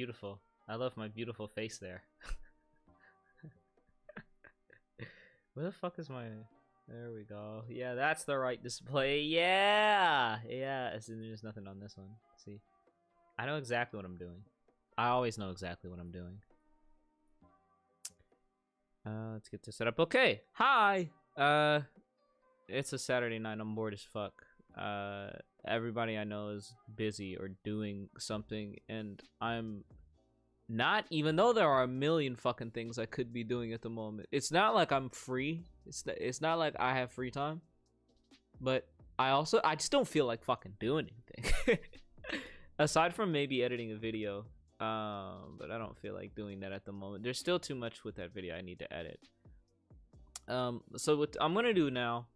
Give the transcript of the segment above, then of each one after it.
beautiful. I love my beautiful face there. Where the fuck is my... There we go. Yeah, that's the right display. Yeah! Yeah, as in there's nothing on this one. See? I know exactly what I'm doing. I always know exactly what I'm doing. Let's get this set up. Okay. Hi! It's a Saturday night. I'm bored as fuck. Everybody I know is busy or doing something, and I'm not, even though there are a million fucking things I could be doing at the moment. It's not like I'm free. It's not like I have free time, but I just don't feel like fucking doing anything. Aside from maybe editing a video, but I don't feel like doing that at the moment. There's still too much with that video I need to edit. So what I'm gonna do now,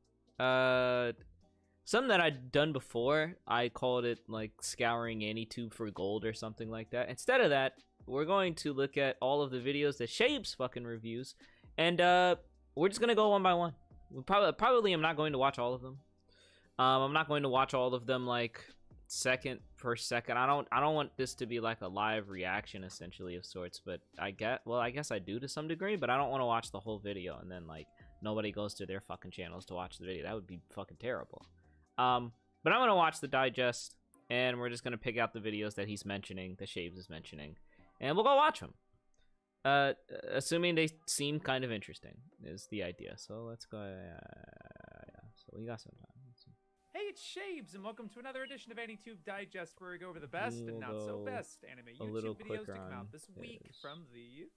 something that I'd done before, I called it like scouring AniTube for gold or something like that. Instead of that, we're going to look at all of the videos that Shaybs fucking reviews, and we're just gonna go one by one. We probably I'm not going to watch all of them. I'm not going to watch all of them like second per second. I don't want this to be like a live reaction essentially of sorts, but I guess I do to some degree, but I don't want to watch the whole video and then like nobody goes to their fucking channels to watch the video. That would be fucking terrible. But I'm gonna watch the digest, and we're just gonna pick out the videos that he's mentioning, that Shaybs is mentioning, and we'll go watch them. Assuming they seem kind of interesting is the idea. So let's go. Yeah. So we got some time. Hey, it's Shaybs, and welcome to another edition of AniTube Digest, where we go over the best and not so best anime YouTube videos to come out this week from the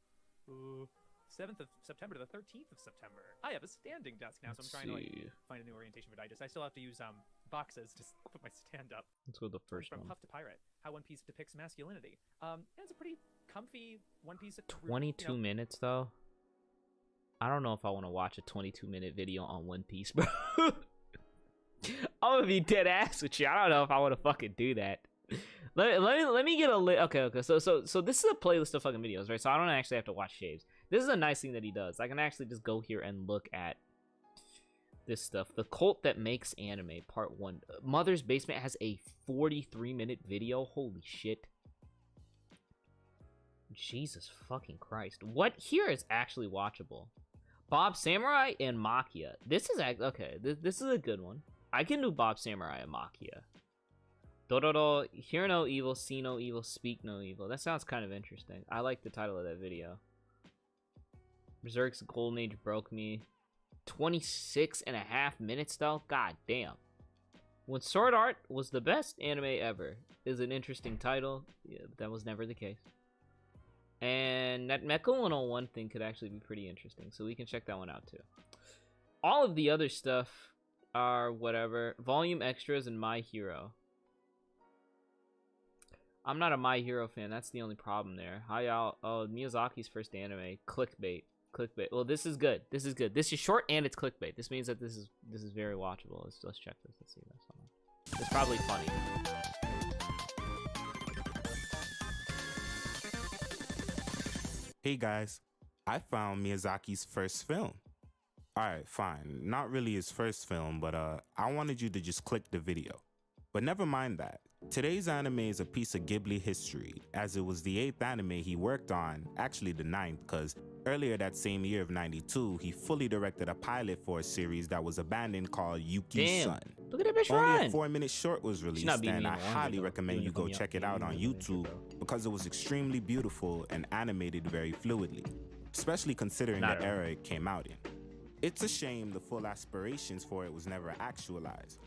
7th of September to the 13th of September. I have a standing desk now, so I'm trying to like, find a new orientation for Digest. I still have to use boxes to put my stand up. Let's go with the first from one. Puff to Pirate, how One Piece depicts masculinity. And it's a pretty comfy One Piece. 22 minutes though. I don't know if I want to watch a 22-minute video on One Piece, bro. I'm gonna be dead ass with you. I don't know if I want to fucking do that. Let me get a okay. So this is a playlist of fucking videos, right? So I don't actually have to watch Shaybs. This is a nice thing that he does. I can actually just go here and look at this stuff. The Cult That Makes Anime, Part 1. Mother's Basement has a 43-minute video. Holy shit. Jesus fucking Christ. What here is actually watchable? Bob Samurai and Maquia. This is okay. This is a good one. I can do Bob Samurai and Maquia. Dororo, hear no evil, see no evil, speak no evil. That sounds kind of interesting. I like the title of that video. Berserk's Golden Age broke me. 26.5 minutes though? God damn. When Sword Art was the best anime ever is an interesting title. Yeah, but that was never the case. And that Mecha 101 thing could actually be pretty interesting, so we can check that one out too. All of the other stuff are whatever. Volume extras and My Hero. I'm not a My Hero fan. That's the only problem there. Hi y'all. Oh, Miyazaki's first anime. Clickbait. Clickbait. Well, this is good. This is good. This is short and it's clickbait. This means that this is very watchable. Let's check this. Let's see this. It's probably funny. Hey guys, I found Miyazaki's first film. Alright, fine. Not really his first film, but I wanted you to just click the video. But never mind that. Today's anime is a piece of Ghibli history, as it was the 8th anime he worked on, actually the 9th, because earlier that same year of 92, he fully directed a pilot for a series that was abandoned called Yuki-san. Look at that bitch Only run. a 4-minute short was released, and I highly recommend you go check it out on YouTube because it was extremely beautiful and animated very fluidly, especially considering the era it came out in. It's a shame the full aspirations for it was never actualized.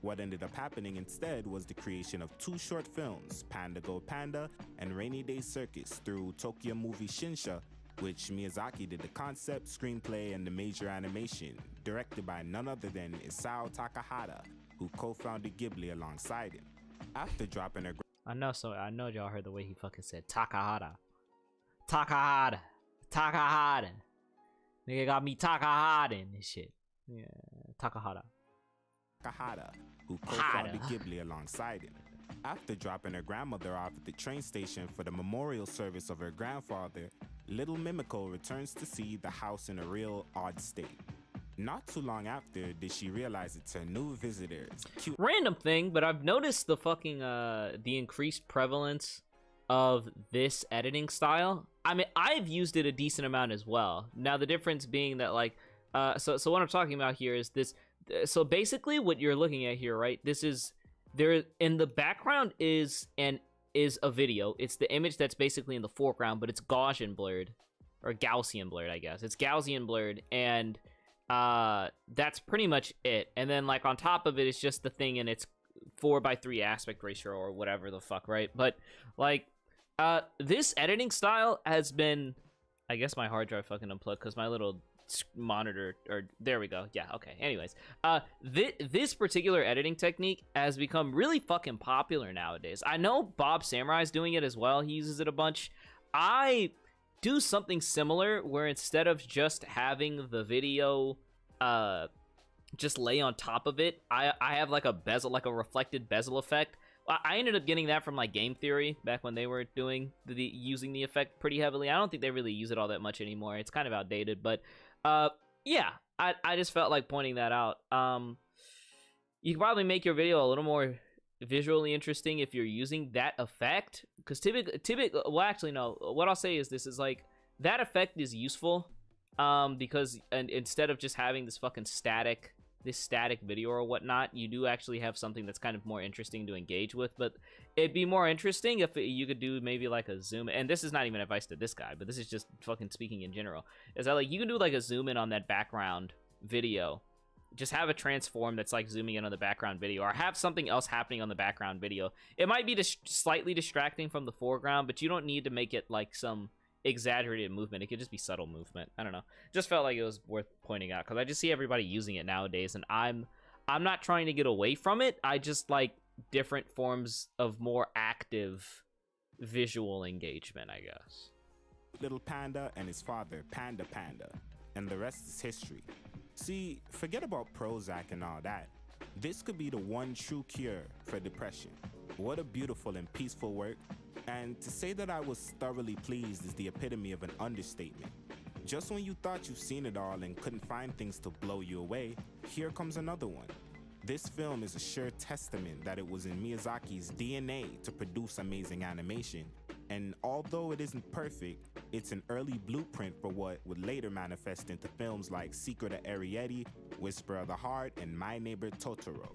What ended up happening instead was the creation of 2 short films, Panda Go Panda and Rainy Day Circus, through Tokyo Movie Shinsha, which Miyazaki did the concept, screenplay, and the major animation, directed by none other than Isao Takahata, who co-founded Ghibli alongside him. After dropping a... I know y'all heard the way he fucking said Takahata. Takahata. Takahata. Nigga got me Takahata in this shit. Yeah, Takahata. Takahata, who co-founded Ghibli alongside him. After dropping her grandmother off at the train station for the memorial service of her grandfather, little Mimiko returns to see the house in a real odd state. Not too long after did she realize it's her new visitors. Random thing, but I've noticed the fucking the increased prevalence of this editing style. I mean, I've used it a decent amount as well. Now, the difference being that, like, so what I'm talking about here is this. So basically what you're looking at here, right? This is, there in the background is a video. It's the image that's basically in the foreground, but it's Gaussian blurred, or Gaussian blurred, I guess. It's Gaussian blurred, and that's pretty much it. And then, like, on top of it is just the thing in its 4:3 aspect ratio or whatever the fuck, right? But, like, this editing style has been, I guess my hard drive fucking unplugged because my little monitor, or there we go. Yeah, okay. Anyways, this particular editing technique has become really fucking popular nowadays. I know Bob Samurai's doing it as well. He uses it a bunch. I do something similar where instead of just having the video just lay on top of it, I have like a bezel, like a reflected bezel effect. I ended up getting that from like Game Theory back when they were doing using the effect pretty heavily. I don't think they really use it all that much anymore. It's kind of outdated, but yeah, I just felt like pointing that out. You can probably make your video a little more visually interesting if you're using that effect, because typically, well, actually, no. What I'll say is this is like, that effect is useful, because instead of just having this fucking static video or whatnot, you do actually have something that's kind of more interesting to engage with. But it'd be more interesting if you could do maybe like a zoom, and this is not even advice to this guy, but this is just fucking speaking in general, is that like you can do like a zoom in on that background video, just have a transform that's like zooming in on the background video, or have something else happening on the background video. It might be slightly distracting from the foreground, but you don't need to make it like some exaggerated movement. It could just be subtle movement. I don't know, just felt like it was worth pointing out because I just see everybody using it nowadays, and I'm not trying to get away from it. I just like different forms of more active visual engagement, I guess. Little Panda and his father, Panda, and the rest is history. See, forget about Prozac and all that. This could be the one true cure for depression. What a beautiful and peaceful work. And to say that I was thoroughly pleased is the epitome of an understatement. Just when you thought you've seen it all and couldn't find things to blow you away, here comes another one. This film is a sure testament that it was in Miyazaki's DNA to produce amazing animation. And although it isn't perfect, it's an early blueprint for what would later manifest into films like Secret of Arrietty, Whisper of the Heart, and My Neighbor Totoro.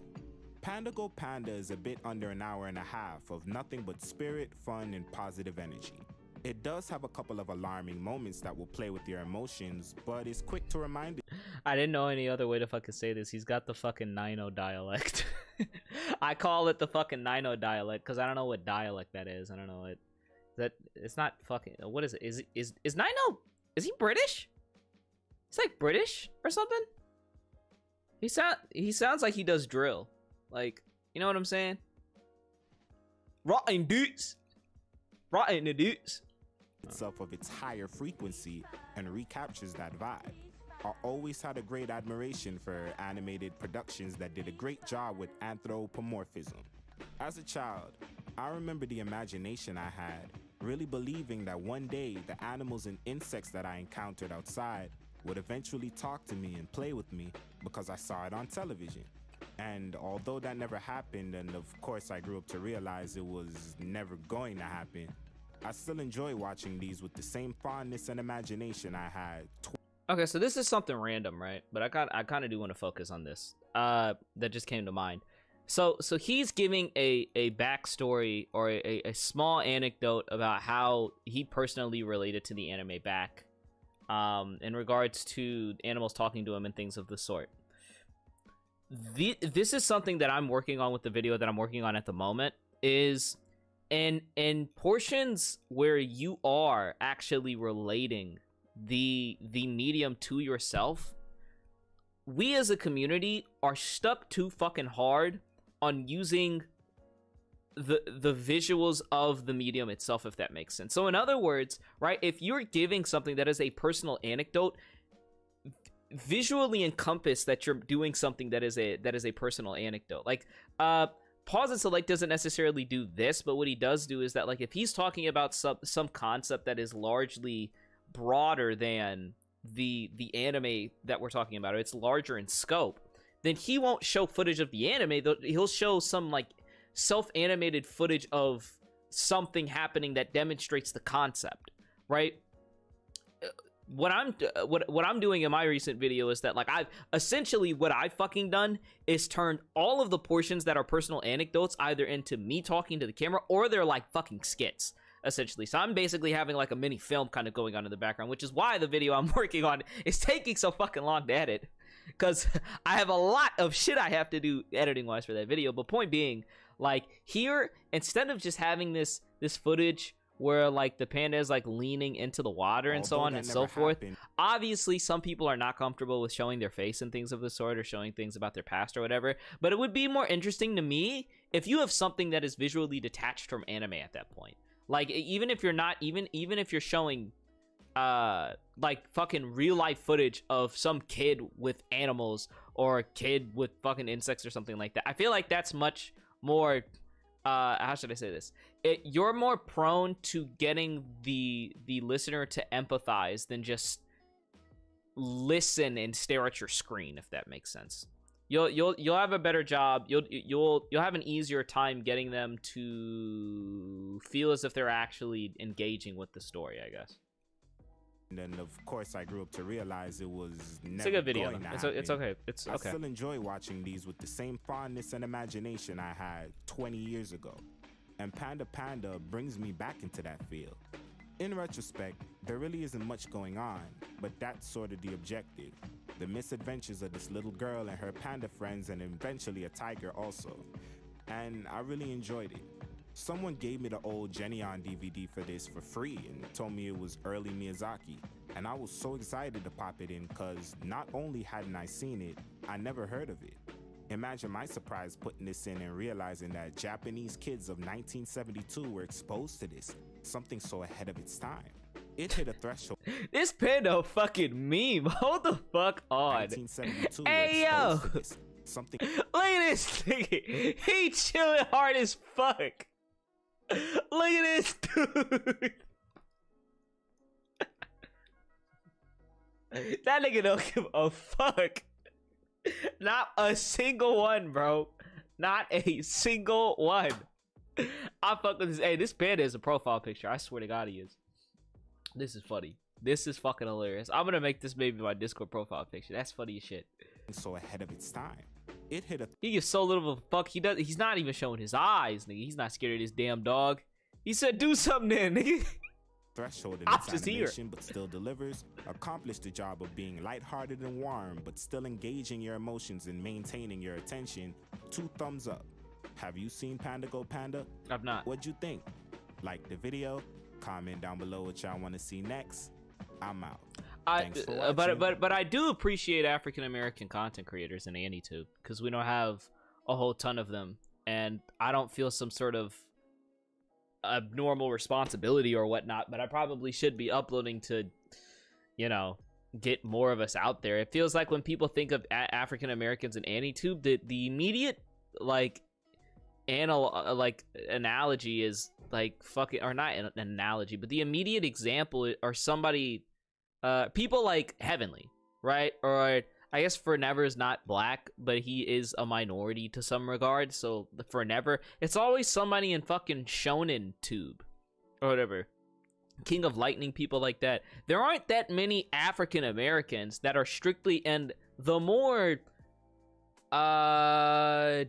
Panda Go Panda is a bit under an hour and a half of nothing but spirit, fun, and positive energy. It does have a couple of alarming moments that will play with your emotions, but it's quick to remind you. I didn't know any other way to fucking say this. He's got the fucking Nino dialect. I call it the fucking Nino dialect because I don't know what dialect that is. I don't know it. That it's not fucking. What is it? Is Nino? Is he British? He's like British or something. He sounds like he does drill. Like, you know what I'm saying? Rotten dudes. Rotten the dudes. Itself of its higher frequency and recaptures that vibe. I always had a great admiration for animated productions that did a great job with anthropomorphism. As a child, I remember the imagination I had, really believing that one day the animals and insects that I encountered outside would eventually talk to me and play with me because I saw it on television. And although that never happened, and of course I grew up to realize it was never going to happen, I still enjoy watching these with the same fondness and imagination I had. Okay, so this is something random, right? But I kind of do want to focus on this. That just came to mind. So he's giving a backstory or a small anecdote about how he personally related to the anime back, in regards to animals talking to him and things of the sort. This is something that I'm working on with the video that I'm working on at the moment, is in portions where you are actually relating the medium to yourself, we as a community are stuck too fucking hard on using the visuals of the medium itself, if that makes sense. So in other words, right, if you're giving something that is a personal anecdote, visually encompass that you're doing something that is a personal anecdote. Like Pause and Select doesn't necessarily do this, but what he does do is that, like, if he's talking about some concept that is largely broader than the anime that we're talking about, or it's larger in scope, then he won't show footage of the anime. He'll show some like self-animated footage of something happening that demonstrates the concept, right? What I'm doing in my recent video is that, like, I've essentially, what I've fucking done is turned all of the portions that are personal anecdotes either into me talking to the camera, or they're like fucking skits, essentially. So I'm basically having like a mini film kind of going on in the background, which is why the video I'm working on is taking so fucking long to edit, because I have a lot of shit I have to do editing wise for that video. But point being, like, here, instead of just having this footage where, like, the panda is, like, leaning into the water and so on and so forth. Obviously, some people are not comfortable with showing their face and things of the sort, or showing things about their past or whatever. But it would be more interesting to me if you have something that is visually detached from anime at that point. Like, even if you're not, even if you're showing, like, fucking real-life footage of some kid with animals, or a kid with fucking insects or something like that. I feel like that's much more... how should I say this? You're more prone to getting the listener to empathize than just listen and stare at your screen, if that makes sense. You'll have a better job. You'll have an easier time getting them to feel as if they're actually engaging with the story, I guess. And then, of course, I grew up to realize it was never it's a good video. Going to it's okay. It's okay. I still enjoy watching these with the same fondness and imagination I had 20 years ago. And Panda Panda brings me back into that field. In retrospect, there really isn't much going on, but that's sort of the objective. The misadventures of this little girl and her panda friends, and eventually a tiger also. And I really enjoyed it. Someone gave me the old Jenny on DVD for this for free and told me it was early Miyazaki. And I was so excited to pop it in, because not only hadn't I seen it, I never heard of it. Imagine my surprise putting this in and realizing that Japanese kids of 1972 were exposed to this, something so ahead of its time. It hit a threshold. This panda fucking meme. Hold the fuck on. 1972 hey yo, something. Look at this nigga. He chilling hard as fuck. Look at this dude. That nigga don't give a fuck. Not a single one, bro. Not a single one. I fuck with this. Hey, this panda is a profile picture. I swear to God he is. This is funny. This is fucking hilarious. I'm gonna make this maybe my Discord profile picture. That's funny as shit. So ahead of its time. It hit a... He gives so little of a fuck. He's not even showing his eyes, nigga. He's not scared of this damn dog. He said, do something then, nigga. Threshold in its animation, but still delivers. Accomplished the job of being lighthearted and warm, but still engaging your emotions and maintaining your attention. 2 thumbs up. Have you seen Panda Go Panda? I've not. What'd you think? Like the video? Comment down below what y'all want to see next. I'm out. But I do appreciate African American content creators in AniTube, because we don't have a whole ton of them, and I don't feel some sort of abnormal responsibility or whatnot, but I probably should be uploading to, you know, get more of us out there. It feels like when people think of African Americans in AniTube, the immediate like analogy is like fucking, or not an analogy, but the immediate example are somebody, people like Heavenly, right? Or I guess Forever is not black, but he is a minority to some regard. So Forever, it's always somebody in fucking Shonen Tube or whatever. King of Lightning, people like that. There aren't that many African Americans that are strictly, and the more,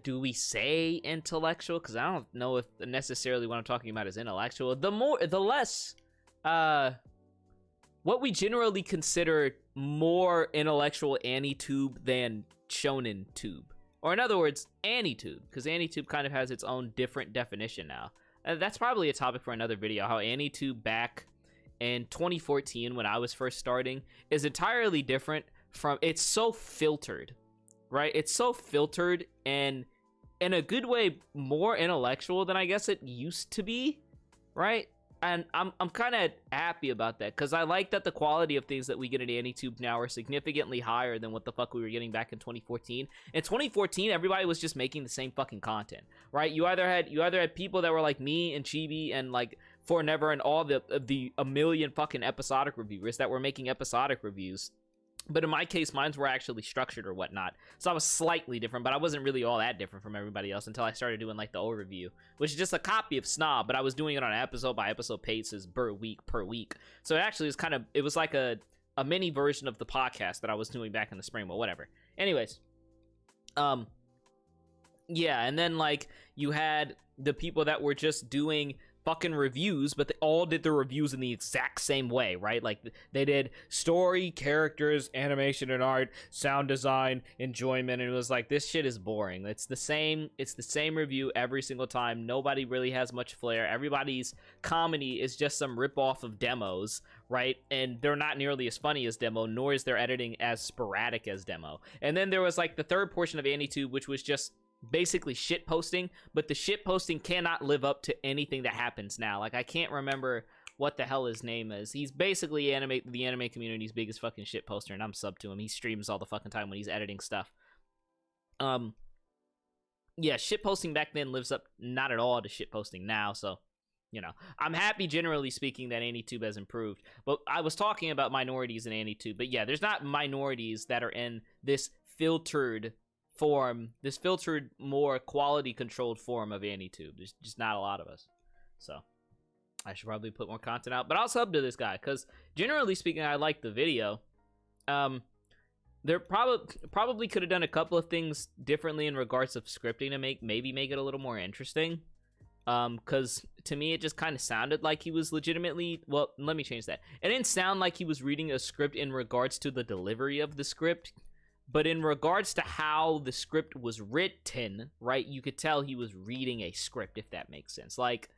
do we say intellectual? Because I don't know if necessarily what I'm talking about is intellectual. The less, what we generally consider more intellectual AniTube than Shonen Tube. Or in other words, AniTube, because AniTube kind of has its own different definition now. That's probably a topic for another video, how AniTube back in 2014 when I was first starting is entirely different from, it's so filtered, right? It's so filtered and in a good way more intellectual than I guess it used to be, right? And I'm kind of happy about that, because I like that the quality of things that we get at AniTube now are significantly higher than what the fuck we were getting back in 2014. In 2014, everybody was just making the same fucking content, right? You either had people that were like me and Chibi and like Forever and all the a million fucking episodic reviewers that were making episodic reviews, But in my case, mines were actually structured or whatnot. So I was slightly different, but I wasn't really all that different from everybody else until I started doing like the overview, which is just a copy of Snob, but I was doing it on an episode by episode paces per week. So it actually was it was like a mini version of the podcast that I was doing back in the spring, but whatever. Anyways, yeah, and then like you had the people that were just doing fucking reviews, but they all did the reviews in the exact same way, right? Like they did story, characters, animation and art, sound design, enjoyment, and it was like, this shit is boring. It's the same review every single time. Nobody really has much flair. Everybody's comedy is just some ripoff of demos, right? And they're not nearly as funny as demo, nor is their editing as sporadic as demo. And then there was like the third portion of AniTube, which was just basically shit posting, but the shit posting cannot live up to anything that happens now. Like I can't remember what the hell his name is. He's basically the anime community's biggest fucking shit poster, and I'm sub to him. He streams all the fucking time when he's editing stuff. Yeah, shit posting back then lives up not at all to shit posting now, so you know, I'm happy generally speaking that AniTube has improved. But I was talking about minorities in AniTube, but yeah, there's not minorities that are in this filtered form, this filtered, more quality controlled form of AniTube. There's just not a lot of us, so I should probably put more content out. But I'll sub to this guy because generally speaking, I like the video. There probably could have done a couple of things differently in regards of scripting to maybe make it a little more interesting. Because to me, it just kind of sounded like he was legitimately, well, let me change that. It didn't sound like he was reading a script in regards to the delivery of the script, but in regards to how the script was written, right? You could tell he was reading a script, if that makes sense. Like,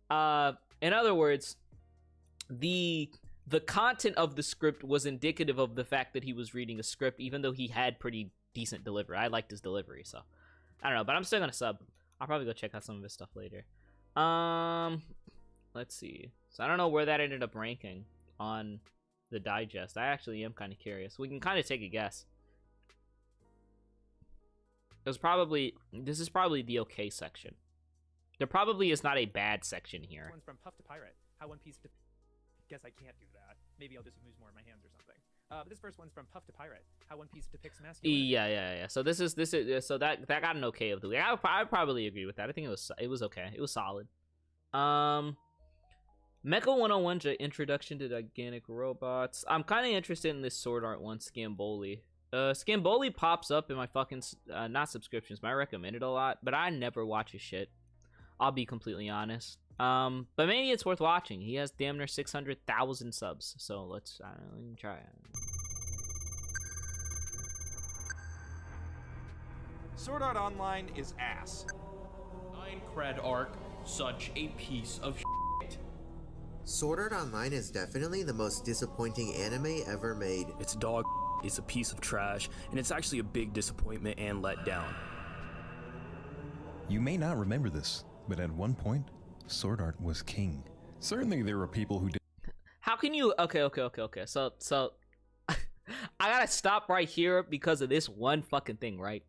in other words, the content of the script was indicative of the fact that he was reading a script, even though he had pretty decent delivery. I liked his delivery, so I don't know, but I'm still gonna sub. I'll probably go check out some of his stuff later. Let's see. So I don't know where that ended up ranking on the digest. I actually am kind of curious. We can kind of take a guess. This is probably the okay section. There probably is not a bad section here. This one's from Puff to Pirate. How One Piece. Guess I can't do that. Maybe I'll just use more in my hands or something. But this first one's from Puff to Pirate. How One Piece depicts masculinity. Yeah. So this is so that got an okay of the week. I probably agree with that. I think it was okay. It was solid. Mecha 101's introduction to gigantic robots. I'm kind of interested in this sword art one, Scamboli. Scamboli pops up in my fucking not subscriptions, but I recommend it a lot. But I never watch his shit. I'll be completely honest. But maybe it's worth watching. He has damn near 600,000 subs. So let's try it. Sword Art Online is ass. Cred arc, such a piece of shit. Sword Art Online is definitely the most disappointing anime ever made. It's dog, it's a piece of trash, and it's actually a big disappointment and letdown. You may not remember this, but at one point, Sword Art was king. Certainly there were people who did. How can you... Okay. So I gotta stop right here because of this one fucking thing, right?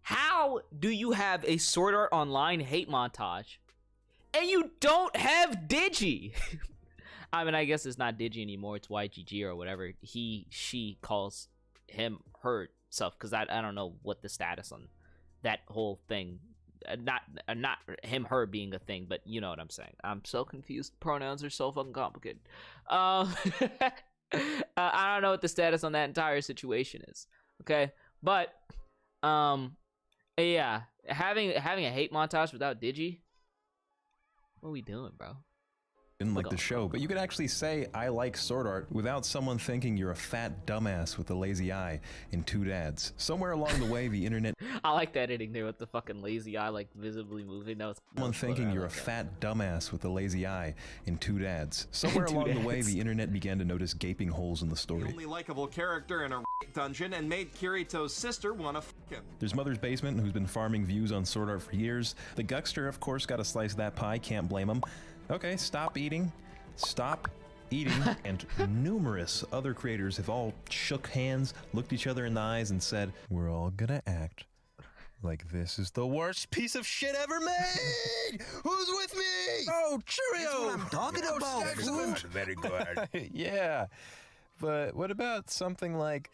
How do you have a Sword Art Online hate montage and you don't have Digi? I mean, I guess it's not Digi anymore. It's YGG or whatever she calls him, her self, because I don't know what the status on that whole thing. Not him, her being a thing, but you know what I'm saying. I'm so confused. Pronouns are so fucking complicated. I don't know what the status on that entire situation is. Okay, but yeah, having a hate montage without Digi. What are we doing, bro? Didn't like the show, but you could actually say I like Sword Art without someone thinking you're a fat dumbass with a lazy eye and two dads. Somewhere along the way, the internet. I like that editing there with the fucking lazy eye, like visibly moving. Someone thinking you're a fat dumbass with a lazy eye and two dads. Somewhere along the way, the internet began to notice gaping holes in the story. The only likable character in a dungeon and made Kirito's sister wanna f him. There's Mother's Basement, who's been farming views on Sword Art for years. The Guckster, of course, got a slice of that pie. Can't blame him. Okay, stop eating. And numerous other creators have all shook hands, looked each other in the eyes, and said, we're all gonna act like this is the worst piece of shit ever made! Who's with me? Oh, Cheerio! That's what I'm talking about, fool. Very good. Yeah. But what about something like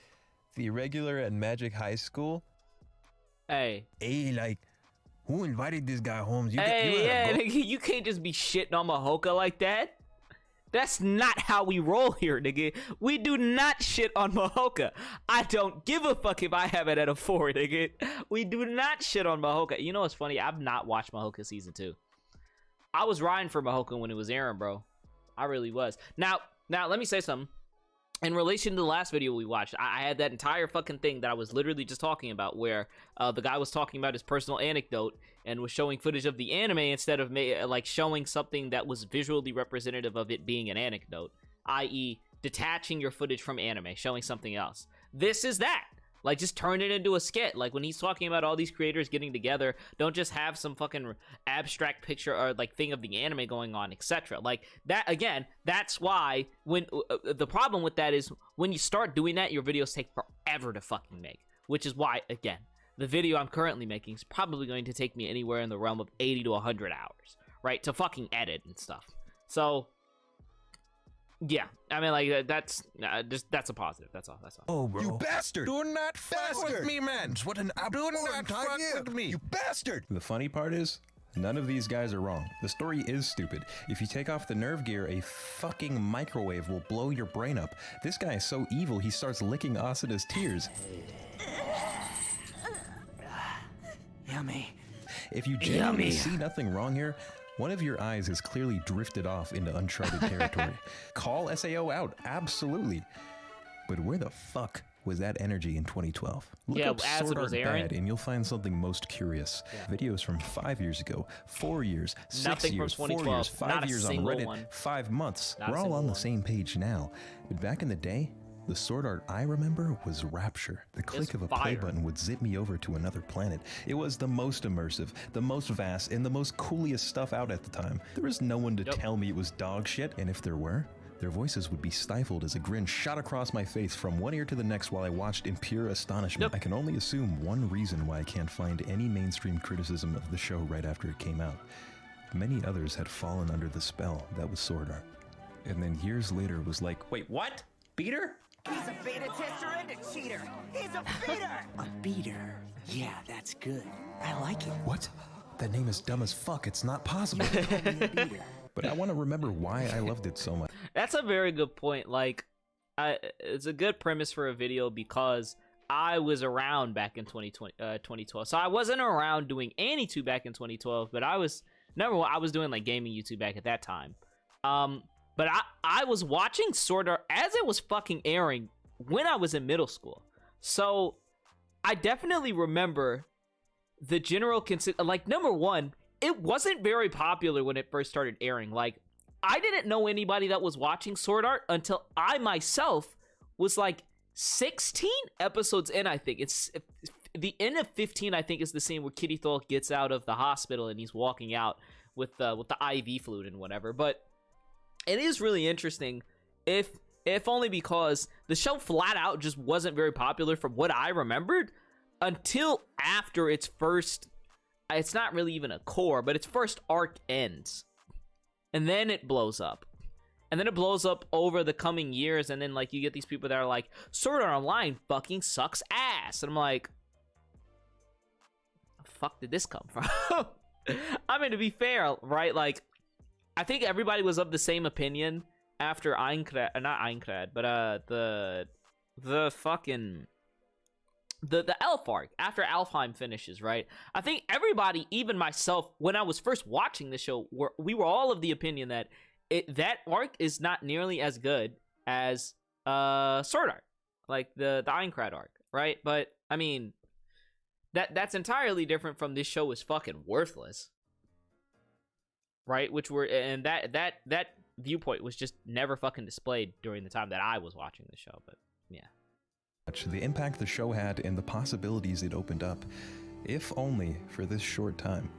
The Irregular at Magic High School? Hey, like, who invited this guy home? Nigga, you can't just be shitting on Mahoka like that. That's not how we roll here, nigga. We do not shit on Mahoka. I don't give a fuck if I have it at a 4, nigga. We do not shit on Mahoka. You know what's funny? I've not watched Mahoka season 2. I was riding for Mahoka when it was airing, bro. I really was. Now, let me say something. In relation to the last video we watched, I had that entire fucking thing that I was literally just talking about, where the guy was talking about his personal anecdote and was showing footage of the anime instead of like showing something that was visually representative of it being an anecdote, i.e. detaching your footage from anime, showing something else. This is that. Like, just turn it into a skit. Like, when he's talking about all these creators getting together, don't just have some fucking abstract picture or, like, thing of the anime going on, etc. Like, that, again, that's why when the problem with that is when you start doing that, your videos take forever to fucking make. Which is why, again, the video I'm currently making is probably going to take me anywhere in the realm of 80 to 100 hours, right? To fucking edit and stuff. So... yeah, I mean, like, that's a positive. That's all. Oh, bro. You bastard! Do not fuck with me, man! What an Do not fuck with me! You bastard! The funny part is, none of these guys are wrong. The story is stupid. If you take off the nerve gear, a fucking microwave will blow your brain up. This guy is so evil, he starts licking Asuna's tears. Yummy. If you genuinely see nothing wrong here, one of your eyes has clearly drifted off into uncharted territory. Call SAO out, absolutely. But where the fuck was that energy in 2012? Look up as Sword it was Art airing. Bad and you'll find something most curious. Videos from 5 years ago, 4 years, 6 Nothing years, from 4 2012. years, 5 Not a years on single Reddit, one. 5 months. Not a We're all single on the one. same page now. But back in the day, the Sword Art I remember was rapture. The click of a play fire. button would zip me over to another planet. It was the most immersive, the most vast, and the most coolest stuff out at the time. There was no one to tell me it was dog shit, and if there were, their voices would be stifled as a grin shot across my face from one ear to the next while I watched in pure astonishment. I can only assume one reason why I can't find any mainstream criticism of the show right after it came out. Many others had fallen under the spell that was Sword Art. And then years later was like, Wait, what? Beater? He's a beta tester and a cheater. He's a beater. A beater. Yeah, that's good. I like it. what? That name is dumb as fuck. It's not possible. But I want to remember why I loved it so much. That's a very good point. Like, it's a good premise for a video because I was around back in 2012. So I wasn't around doing AniTube back in 2012, but I was doing like gaming YouTube back at that time. But I was watching Sword Art as it was fucking airing when I was in middle school. So I definitely remember the general like, number one, it wasn't very popular when it first started airing. Like, I didn't know anybody that was watching Sword Art until I myself was like 16 episodes in, I think. It's the end of 15, I think, is the scene where Kirito gets out of the hospital and he's walking out with the IV fluid and whatever. But it is really interesting, if only because the show flat out just wasn't very popular from what I remembered until after its first, it's not really even a core, but its first arc ends. And then it blows up. And then it blows up over the coming years, and then, like, you get these people that are like, Sword Art Online fucking sucks ass. And I'm like, the fuck did this come from? I mean, to be fair, right, like, I think everybody was of the same opinion after not Aincrad, but the fucking the Elf arc, after Alfheim finishes, right? I think everybody, even myself, when I was first watching the show, we were all of the opinion that that arc is not nearly as good as Sword Art, like the Aincrad arc, right? But I mean, that's entirely different from this show is fucking worthless, right? And that viewpoint was just never fucking displayed during the time that I was watching the show. But yeah, the impact the show had and the possibilities it opened up, if only for this short time.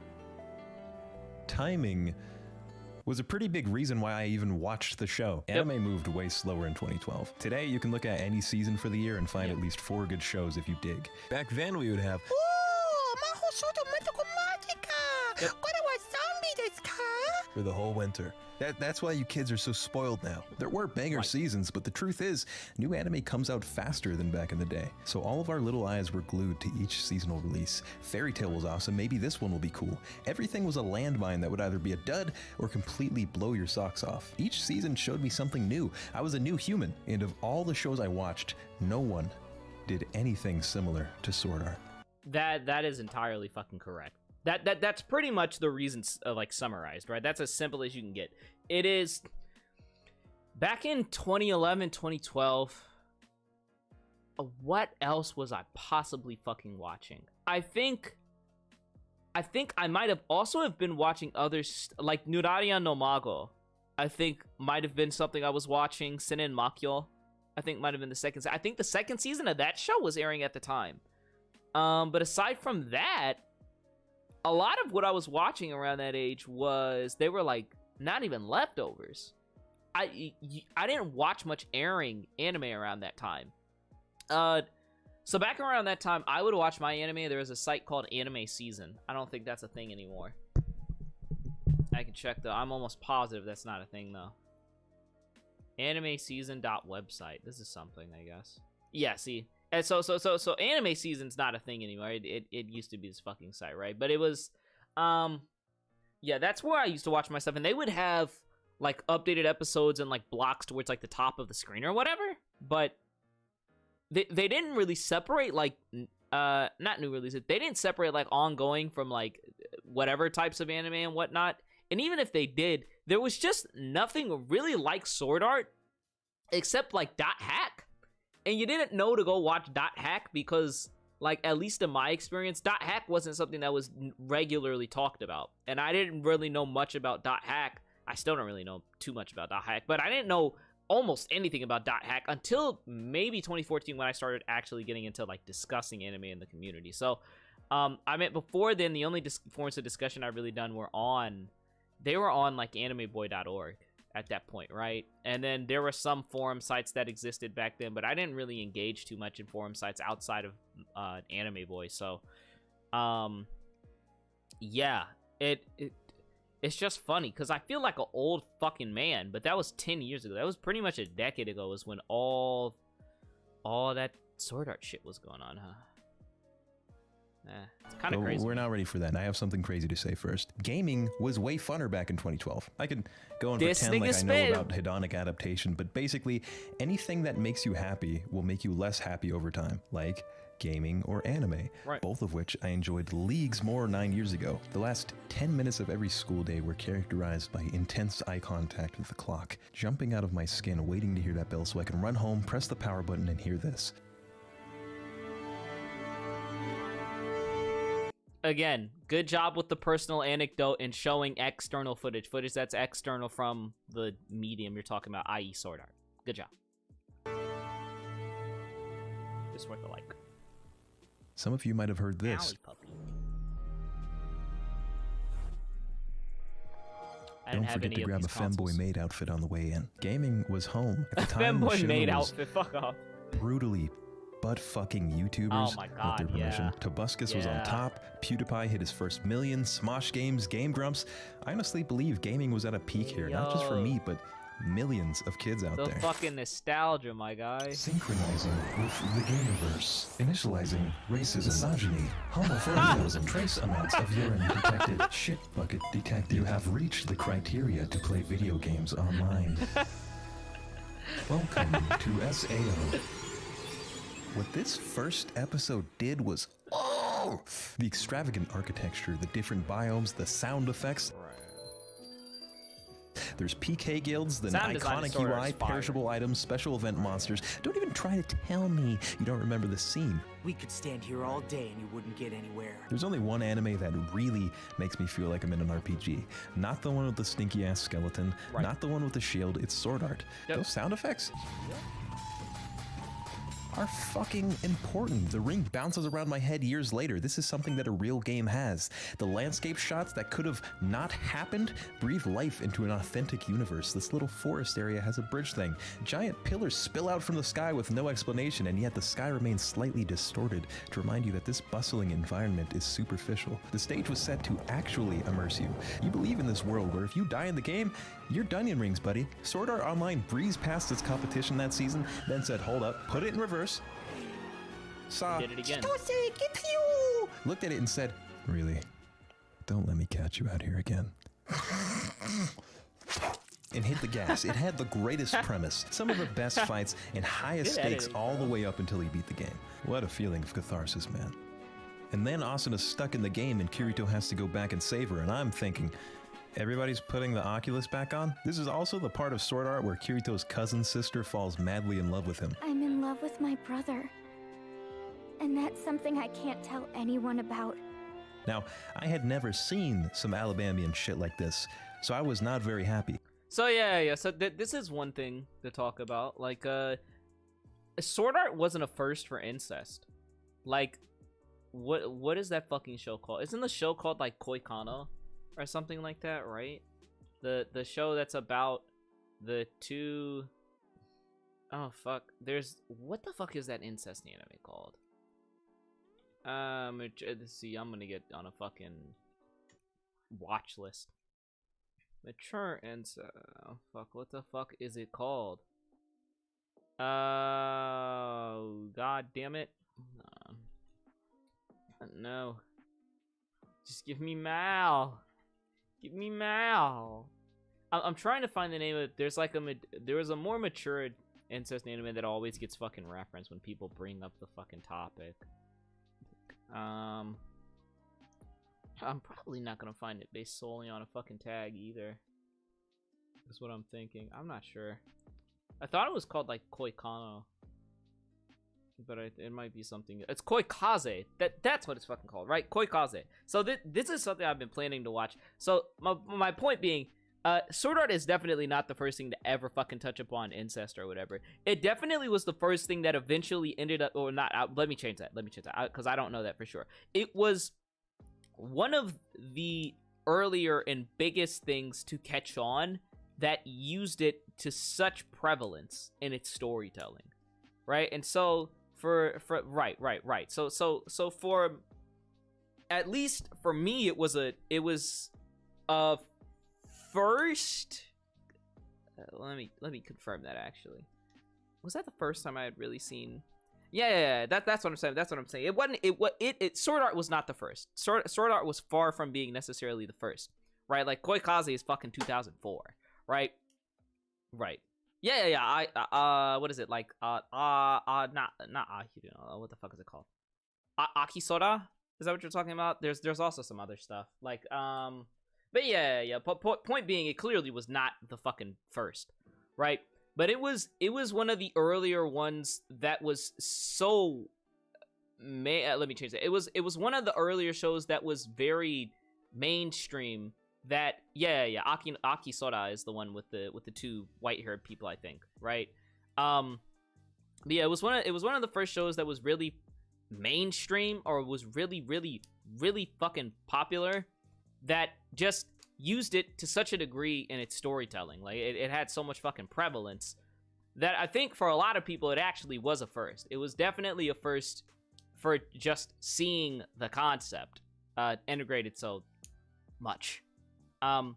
Timing was a pretty big reason why I even watched the show. Anime moved way slower in 2012. Today, you can look at any season for the year and find at least 4 good shows if you dig. Back then, we would have... Yep. for the whole winter. That's why you kids are so spoiled now. There were banger seasons, but the truth is, new anime comes out faster than back in the day. So all of our little eyes were glued to each seasonal release. Fairy Tail was awesome, maybe this one will be cool. Everything was a landmine that would either be a dud or completely blow your socks off. Each season showed me something new. I was a new human, and of all the shows I watched, no one did anything similar to Sword Art. That is entirely fucking correct. That's pretty much the reasons like summarized, right? That's as simple as you can get. It is back in 2011, 2012. What else was I possibly fucking watching? I think I might have also have been watching others like Nuraria no Mago. I think might have been something I was watching. Seinen Maquia, I think might have been the second. I think the second season of that show was airing at the time. But aside from that, a lot of what I was watching around that age was, they were like not even leftovers. I didn't watch much airing anime around that time. So back around that time, I would watch my anime. There was a site called Anime Season. I don't think that's a thing anymore. I can check though. I'm almost positive that's not a thing though. AnimeSeason.website. This is something, I guess. Yeah, see. And so Anime Season's not a thing anymore. It used to be this fucking site, right? But it was, yeah, that's where I used to watch my stuff, and they would have like updated episodes and like blocks towards like the top of the screen or whatever. But they didn't really separate like not new releases. They didn't separate like ongoing from like whatever types of anime and whatnot. And even if they did, there was just nothing really like Sword Art except like .hack. And you didn't know to go watch .hack because, like, at least in my experience, .hack wasn't something that was regularly talked about. And I didn't really know much about .hack. I still don't really know too much about .hack, but I didn't know almost anything about .hack until maybe 2014 when I started actually getting into, like, discussing anime in the community. So, I mean, before then, the only forums of discussion I've really done were on, like, animeboy.org. At that point, right? And then there were some forum sites that existed back then, but I didn't really engage too much in forum sites outside of Anime Boy. So, yeah, it's just funny because I feel like an old fucking man, but that was 10 years ago. That was pretty much a decade ago. Was when all that Sword Art shit was going on, huh? It's kind of crazy. We're not ready for that, and I have something crazy to say first. Gaming was way funner back in 2012. I could go and pretend like I know about hedonic adaptation, but basically, anything that makes you happy will make you less happy over time, like gaming or anime, both of which I enjoyed leagues more 9 years ago. The last 10 minutes of every school day were characterized by intense eye contact with the clock, jumping out of my skin, waiting to hear that bell so I can run home, press the power button, and hear this. Again, good job with the personal anecdote and showing external footage that's external from the medium you're talking about, i.e. Sword Art. Good job. Just worth a like. Some of you might have heard this. Don't forget to grab a Femboy Maid outfit on the way in. Gaming was home. At the time, Femboy Maid outfit, fuck off. Brutally butt-fucking YouTubers with their permission. Tobuscus was on top, PewDiePie hit his first million, Smosh Games, Game Grumps. I honestly believe gaming was at a peak here, not just for me, but millions of kids out there. The fucking nostalgia, my guy. Synchronizing with the Gameverse. Initializing racism, misogyny, homophobia, trace amounts of urine detected. Shit bucket detected. You have reached the criteria to play video games online. Welcome to SAO. What this first episode did was, the extravagant architecture, the different biomes, the sound effects. There's p.k. guilds, the iconic UI, perishable items, special event monsters. Don't even try to tell me you don't remember the scene. We could stand here all day and you wouldn't get anywhere. There's only one anime that really makes me feel like I'm in an RPG. Not the one with the stinky ass skeleton, not the one with the shield, it's Sword Art. Those sound effects? are fucking important. The ring bounces around my head years later. This is something that a real game has. The landscape shots that could have not happened breathe life into an authentic universe. This little forest area has a bridge thing. Giant pillars spill out from the sky with no explanation, and yet the sky remains slightly distorted to remind you that this bustling environment is superficial. The stage was set to actually immerse you. You believe in this world where if you die in the game, you're Dunyan Rings, buddy. Sword Art Online breezed past its competition that season, then said, hold up, put it in reverse. Saw, did it again. Looked at it and said, really? Don't let me catch you out here again. And hit the gas. It had the greatest premise, some of the best fights, and highest stakes all the way up until he beat the game. What a feeling of catharsis, man. And then Asuna's stuck in the game and Kirito has to go back and save her, and I'm thinking, everybody's putting the Oculus back on? This is also the part of Sword Art where Kirito's cousin sister falls madly in love with him. I'm in love with my brother. And that's something I can't tell anyone about. Now, I had never seen some Alabamian shit like this, so I was not very happy. So yeah, so this is one thing to talk about. Like, Sword Art wasn't a first for incest. Like, what is that fucking show called? Isn't the show called like Koikano or something like that, right? The show that's about the two. Oh fuck, what the fuck is that incest anime called? Let's see, I'm gonna get on a fucking watch list. Mature incest. Oh fuck, what the fuck is it called? God damn it. No. Just give me Mal. Give me Mal. I'm trying to find the name of it. There's like there was a more mature incest anime that always gets fucking referenced when people bring up the fucking topic. I'm probably not gonna find it based solely on a fucking tag either. That's what I'm thinking. I'm not sure. I thought it was called like Koikano, but it might be something. It's Koikaze. That's what it's fucking called, right? Koikaze. So this is something I've been planning to watch. So my point being, Sword Art is definitely not the first thing to ever fucking touch upon incest or whatever. It definitely was the first thing that eventually ended up, or not. Let me change that, because I don't know that for sure. It was one of the earlier and biggest things to catch on that used it to such prevalence in its storytelling, right? And so for right. So for, at least for me, it was a first. Let me confirm that. Actually, was that the first time I had really seen? Yeah, that's what I'm saying. That's what I'm saying. It wasn't. Sword Art was not the first. Sword Art was far from being necessarily the first, right? Like Koikaze is fucking 2004, right? Right. Yeah. What is it like? Not what the fuck is it called? Akisora? Is that what you're talking about? There's also some other stuff like But yeah. Point being, it clearly was not the fucking first, right? But it was one of the earlier ones that was so. Let me change that. It was one of the earlier shows that was very mainstream. That Akisora is the one with the two white-haired people, I think, right? But yeah, it was one of the first shows that was really mainstream, or was really fucking popular, that just used it to such a degree in its storytelling. Like it had so much fucking prevalence that I think for a lot of people it actually was a first. It was definitely a first for just seeing the concept integrated so much. So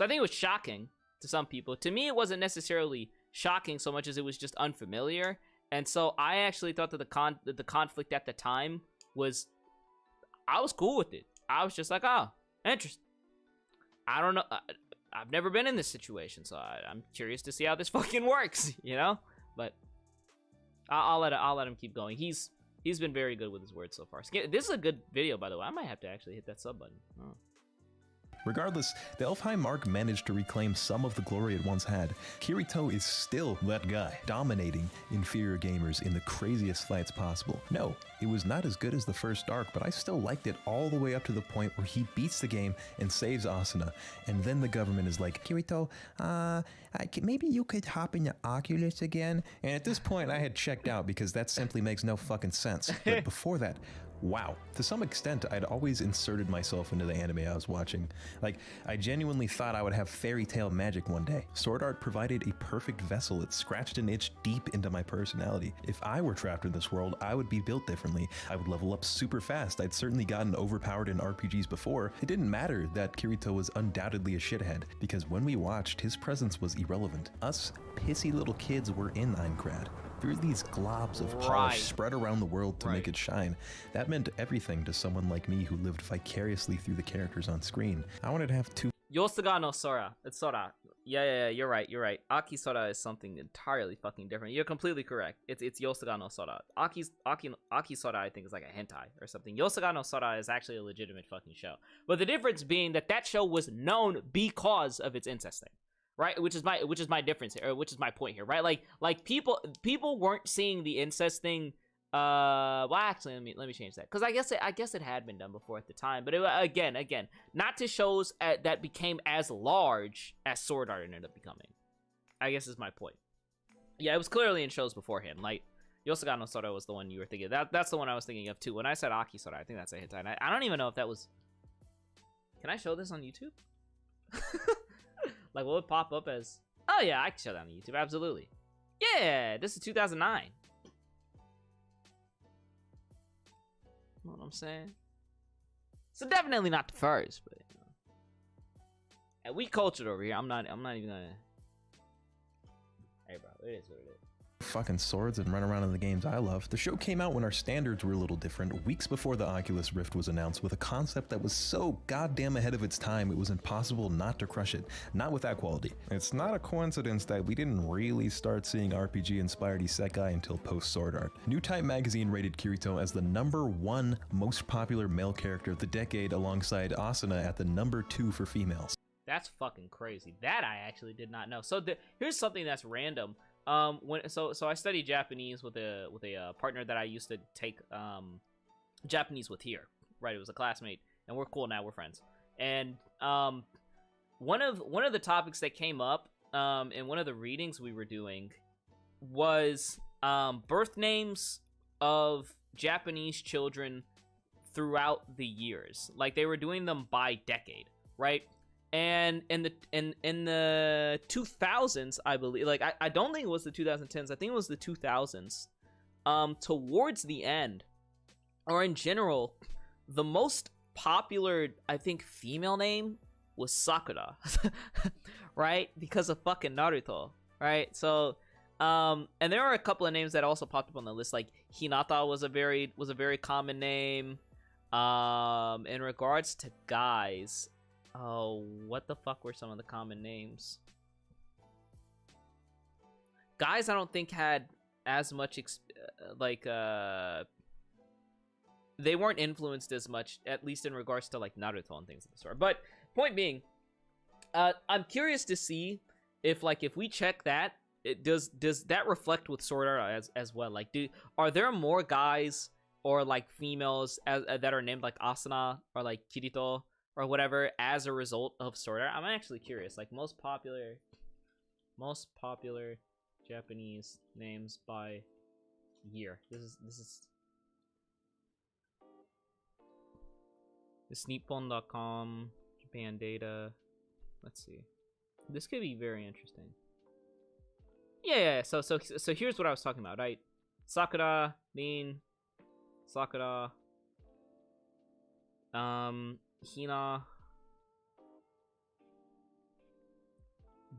I think it was shocking to some people. To me, it wasn't necessarily shocking so much as it was just unfamiliar. And so I actually thought that the conflict at the time was, I was cool with it. I was just like, oh, interesting. I don't know. I've never been in this situation, so I'm curious to see how this fucking works, you know? But I'll let him keep going. He's been very good with his words so far. This is a good video, by the way. I might have to actually hit that sub button. Oh. Regardless, the Elfheim arc managed to reclaim some of the glory it once had. Kirito is still that guy, dominating inferior gamers in the craziest fights possible. No, it was not as good as the first arc, but I still liked it all the way up to the point where he beats the game and saves Asuna, and then the government is like, Kirito, maybe you could hop into Oculus again? And at this point, I had checked out because that simply makes no fucking sense. But before that, wow. To some extent, I'd always inserted myself into the anime I was watching. Like, I genuinely thought I would have fairy tale magic one day. Sword Art provided a perfect vessel that scratched an itch deep into my personality. If I were trapped in this world, I would be built differently. I would level up super fast. I'd certainly gotten overpowered in RPGs before. It didn't matter that Kirito was undoubtedly a shithead, because when we watched, his presence was irrelevant. Us pissy little kids were in Aincrad. Through these globs of polish spread around the world to make it shine. That meant everything to someone like me who lived vicariously through the characters on screen. I wanted to have two. Yosuga no Sora. It's Sora. Yeah, you're right. Aki Sora is something entirely fucking different. You're completely correct. It's Yosuga no Sora. Aki Sora, I think, is like a hentai or something. Yosuga no Sora is actually a legitimate fucking show. But the difference being that show was known because of its incest thing. Right, which is my difference here, or which is my point here, right? Like people weren't seeing the incest thing. Well, actually, let me change that, because I guess it had been done before at the time, but it, again, not to shows that became as large as Sword Art ended up becoming. I guess is my point. Yeah, it was clearly in shows beforehand. Like Yosuga no Sora was the one you were thinking. That's the one I was thinking of too. When I said Aki Sora, I think that's a hentai. And I don't even know if that was. Can I show this on YouTube? Like, will it pop up as... Oh, yeah, I can show that on YouTube, absolutely. Yeah, this is 2009. You know what I'm saying? So definitely not the first, but... You know. And we cultured over here. I'm not even gonna... Hey, bro, it is what it is. Fucking swords and run around in the games I love. The show came out when our standards were a little different, weeks before the Oculus Rift was announced, with a concept that was so goddamn ahead of its time it was impossible not to crush it, not with that quality. It's not a coincidence that we didn't really start seeing RPG-inspired isekai until post-Sword Art. New Type magazine rated Kirito as the #1 most popular male character of the decade, alongside Asuna at the #2 for females. That's fucking crazy. That I actually did not know. So here's something that's random. So I studied Japanese with a partner that I used to take Japanese with here, right? It was a classmate, and we're cool now. We're friends. And one of the topics that came up in one of the readings we were doing was birth names of Japanese children throughout the years. Like, they were doing them by decade, right? And in the 2000s, I believe, like, I don't think it was the 2010s. I think it was the 2000s. Towards the end, or in general, the most popular, I think, female name was Sakura, right? Because of fucking Naruto, right? So, and there are a couple of names that also popped up on the list. Like Hinata was a very common name. In regards to guys. Oh, what the fuck were some of the common names? Guys, I don't think had as much, they weren't influenced as much, at least in regards to, like, Naruto and things of the sort. But, point being, I'm curious to see if we check that, does that reflect with Sword Art as well? Like, are there more guys or, like, females that are named, like, Asuna or, like, Kirito or whatever as a result of Sword Art? I'm actually curious. Like, most popular Japanese names by year. This is Nippon.com, Japan data. Let's see. This could be very interesting. Yeah. So here's what I was talking about, right? Sakura, Min, Sakura, Hina.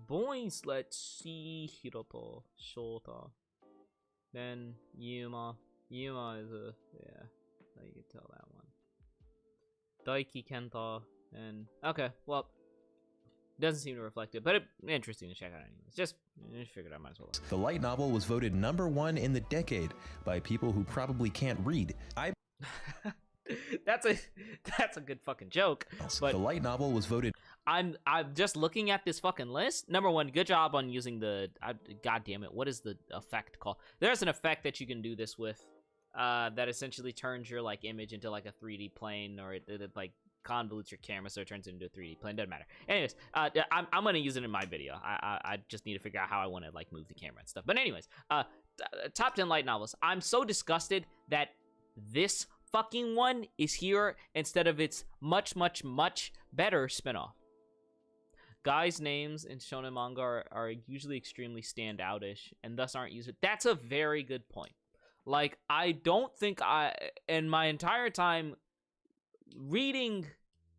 Boys, let's see, Hiroto, Shota. Then Yuma. Yuma is a, yeah, you can tell that one. Daiki Kenta, and okay, well, doesn't seem to reflect it, but interesting to check out anyways. Just figured I might as well. The light novel was voted #1 in the decade by people who probably can't read. That's a good fucking joke. But the light novel was voted. I'm just looking at this fucking list. Number one, good job on using the god damn it, what is the effect called? There's an effect that you can do this with that essentially turns your like image into like a 3D plane, or it like convolutes your camera so it turns it into a 3D plane. Doesn't matter. Anyways, I'm gonna use it in my video. I just need to figure out how I want to like move the camera and stuff. But anyways, top 10 light novels. I'm so disgusted that this fucking one is here instead of its much better spinoff. Guys' names in shonen manga are usually extremely standoutish and thus aren't used. That's a very good point. Like, I don't think in my entire time reading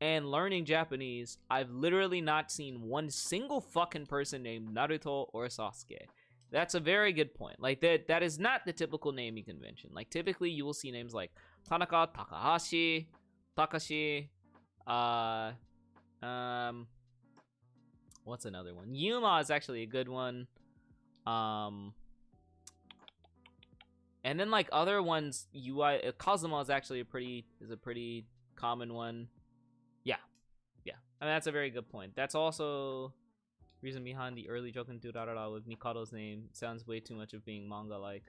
and learning Japanese, I've literally not seen one single fucking person named Naruto or Sasuke. That's a very good point. Like, that is not the typical naming convention. Like, typically you will see names like Tanaka, Takahashi, Takashi, what's another one? Yuma is actually a good one. And then like other ones, Kazuma is actually a pretty common one. Yeah. I mean, that's a very good point. That's also reason behind the early joke in Durarara with Mikado's name. Sounds way too much of being manga-like.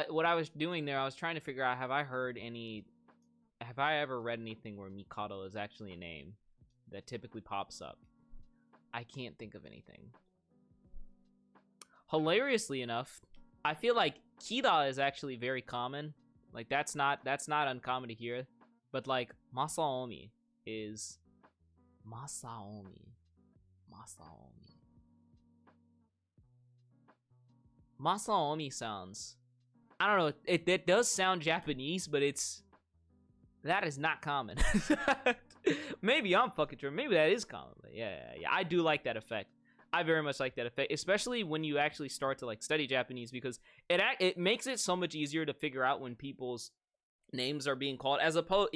What I was doing there, I was trying to figure out, have I ever read anything where Mikado is actually a name that typically pops up? I can't think of anything. Hilariously enough, I feel like Kira is actually very common. Like, that's not uncommon to hear. But like Masaomi is Masaomi. Masaomi sounds, I don't know, it does sound Japanese, but that is not common. Maybe I'm fucking true. Maybe that is common. But yeah. I do like that effect. I very much like that effect, especially when you actually start to like study Japanese, because it makes it so much easier to figure out when people's names are being called, as opposed,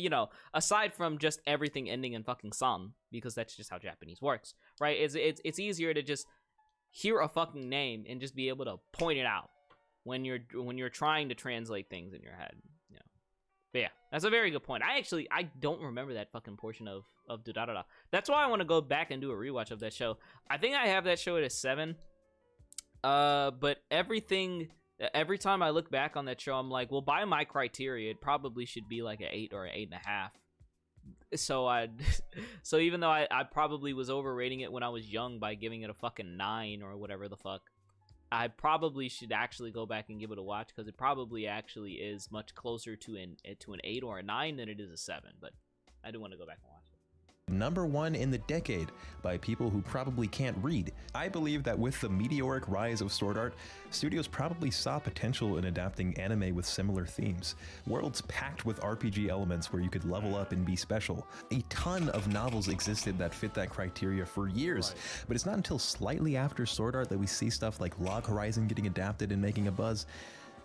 aside from just everything ending in fucking san, because that's just how Japanese works, right? It's easier to just hear a fucking name and just be able to point it out when you're trying to translate things in your head. But yeah, that's a very good point. I don't remember that fucking portion of Durarara. That's why I want to go back and do a rewatch of that show. I think I have that show at a 7. But every time I look back on that show, I'm like, well, by my criteria, it probably should be like an 8 or an 8.5. So even though I probably was overrating it when I was young by giving it a fucking 9 or whatever the fuck, I probably should actually go back and give it a watch, because it probably actually is much closer to an 8 or a 9 than it is a 7. But I do want to go back and watch it. Number 1 in the decade by people who probably can't read. I believe that with the meteoric rise of sword art, studios probably saw potential in adapting anime with similar themes. Worlds packed with RPG elements where you could level up and be special. A ton of novels existed that fit that criteria for years, but it's not until slightly after sword art that we see stuff like Log Horizon getting adapted and making a buzz.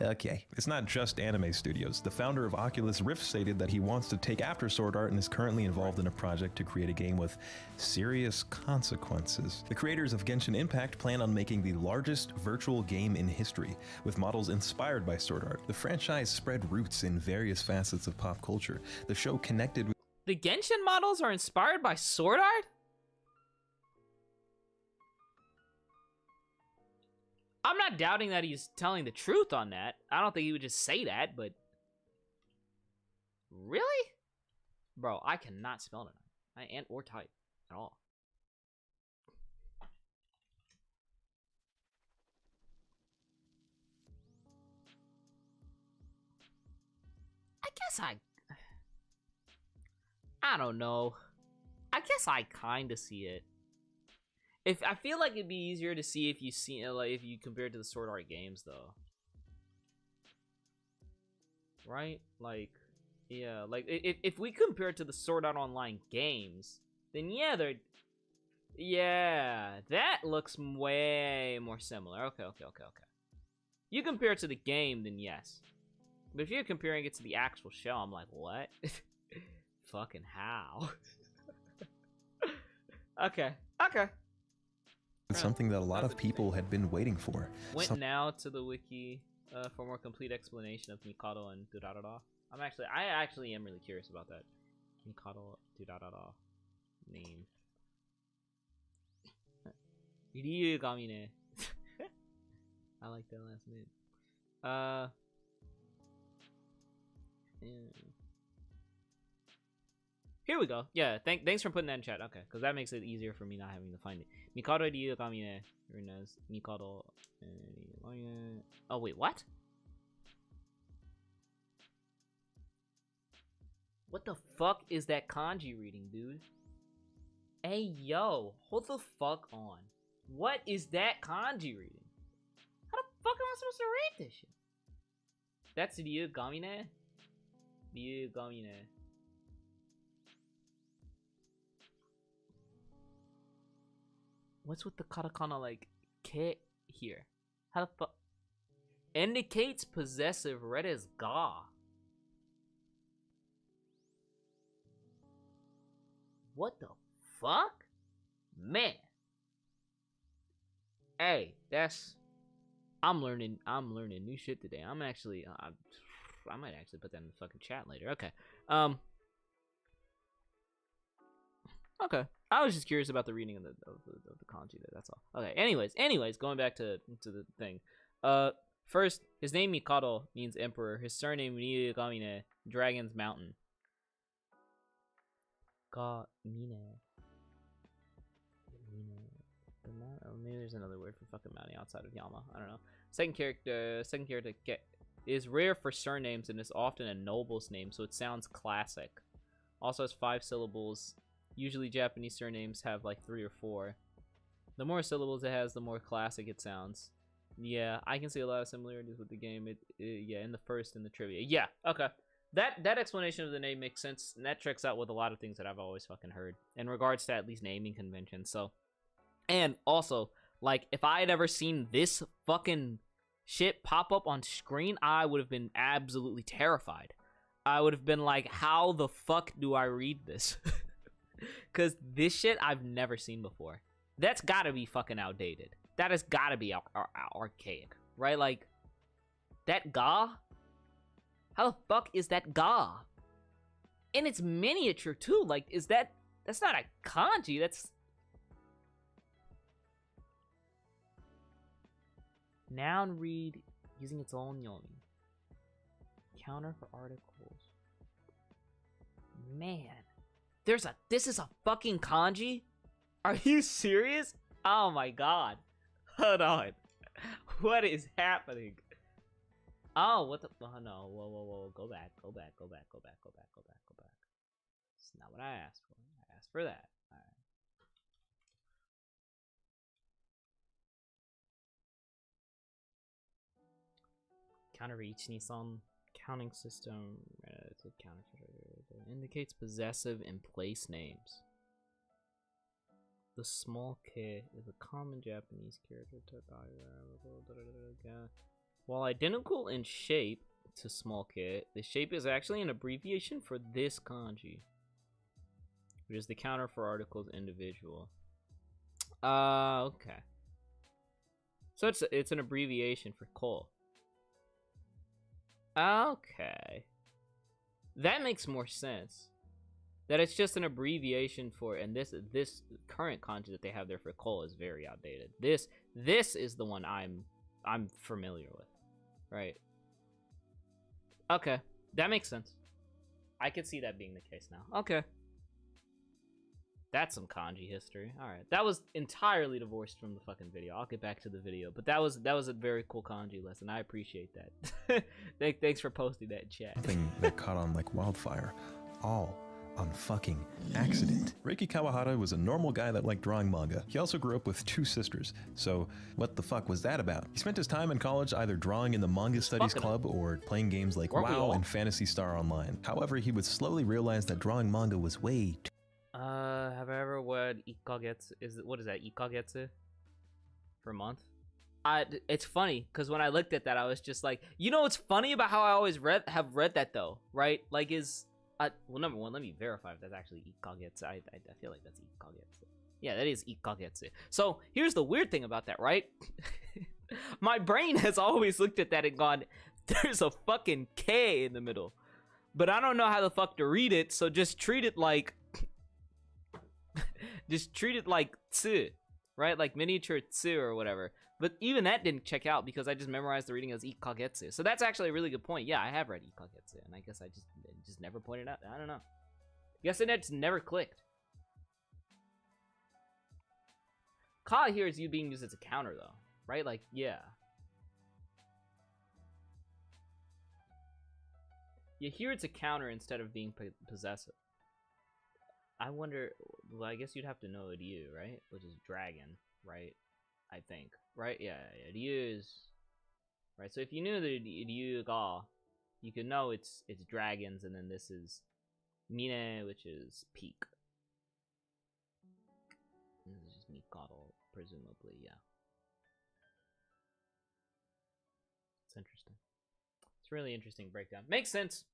Okay, it's not just anime studios. The founder of Oculus Rift stated that he wants to take after sword art and is currently involved in a project to create a game with serious consequences. The creators of Genshin Impact plan on making the largest virtual game in history, with models inspired by sword art. The franchise spread roots in various facets of pop culture. The show connected with... The Genshin models are inspired by sword art? I'm not doubting that he's telling the truth on that. I don't think he would just say that, but... Really? Bro, I cannot spell tonight. Or type at all. I don't know. I guess I kind of see it. I feel like it'd be easier to see if you compare it to the Sword Art games, though. Right? Like, yeah, like if we compare it to the Sword Art Online games, then yeah, that looks way more similar. Okay. You compare it to the game, then yes. But if you're comparing it to the actual show, I'm like, what? Fucking how? Okay. Something that a lot of people had been waiting for. Went now to the wiki. for more complete explanation of Mikado and Durarara. I actually am really curious about that. Mikado Durarara name. Ryugamine. I like that last name. Yeah. Here we go. Yeah, thanks for putting that in chat. Okay, because that makes it easier for me not having to find it. Mikado Ryugamine. Mikado. Oh wait, what? What the fuck is that kanji reading, dude? Hey yo, hold the fuck on. What is that kanji reading? How the fuck am I supposed to read this shit? That's Ryugamine? Ryugamine. What's with the katakana like ke here? How the fuck? Indicates possessive, read as ga. What the fuck? Man. Hey, I'm learning new shit today. I might actually put that in the fucking chat later. Okay. Okay. I was just curious about the reading of the kanji there, that's all. Okay, anyways, going back to the thing. First, his name Mikado means emperor. His surname Ryugamine, Dragon's Mountain. Maybe there's another word for fucking mountain outside of Yama. I don't know. Second character is rare for surnames and is often a noble's name, so it sounds classic. Also has 5 syllables. Usually Japanese surnames have like 3 or 4. The more syllables it has, the more classic it sounds. Yeah, I can see a lot of similarities with the game. Yeah, in the first in the trivia. Yeah, okay. That explanation of the name makes sense, and that checks out with a lot of things that I've always fucking heard in regards to at least naming conventions. So, and also, like, if I had ever seen this fucking shit pop up on screen, I would have been absolutely terrified. I would have been like, how the fuck do I read this? Because this shit I've never seen before. That's gotta be fucking outdated. That has gotta be archaic, right? Like, that ga? How the fuck is that ga? And it's miniature too. Like, that's not a kanji, that's... Noun read using its own yomi. Counter for articles. Man. This is a fucking kanji? Are you serious? Oh my god. Hold on. What is happening? Oh, what the? Oh no. Whoa. Go back. It's not what I asked for. I asked for that. Alright. Counter each Nissan counting system indicates possessive in place names. The small k is a common Japanese character type. While identical in shape to small k, the shape is actually an abbreviation for this kanji, which is the counter for articles individual. Okay. So it's an abbreviation for ko. Okay. That makes more sense. That it's just an abbreviation for, and this current kanji that they have there for ko is very outdated. This is the one I'm familiar with, right? Okay, that makes sense. I could see that being the case now. Okay, that's some kanji history. All right, that was entirely divorced from the fucking video. I'll get back to the video, but that was a very cool kanji lesson. I appreciate that. Thanks for posting that in chat. Thing that caught on like wildfire, all on fucking accident. Reiki Kawahara was a normal guy that liked drawing manga. He also grew up with 2 sisters, so what the fuck was that about? He spent his time in college either drawing in the manga studies club or playing games like WoW and Phantasy Star Online. However, he would slowly realize that drawing manga was way too... Have I ever read Ikkagetsu? What is that, Ikkagetsu? For a month? It's funny, because when I looked at that, I was just like, you know what's funny about how I always have read that though, right? Like well, number one, let me verify if that's actually Ikkagetsu. I feel like that's Ikkagetsu. Yeah, that is Ikkagetsu. So, here's the weird thing about that, right? My brain has always looked at that and gone, there's a fucking K in the middle. But I don't know how the fuck to read it, so just treat it like... just treat it like tsu, right? Like miniature tsu or whatever. But even that didn't check out because I just memorized the reading as ikagetsu. So that's actually a really good point. Yeah, I have read ikagetsu, and I guess I just never pointed out. I don't know. I guess it just never clicked. Ka here is you being used as a counter, though, right? Like, yeah. Yeah, here it's a counter instead of being possessive. I wonder, well, I guess you'd have to know Ryu, right? Which is dragon, right? I think, right? Yeah, Ryu is, right? So if you knew the Ryu ga, you could know it's dragons, and then this is Mine, which is peak. And this is just Mikado, presumably, yeah. It's interesting. It's really interesting breakdown. Makes sense.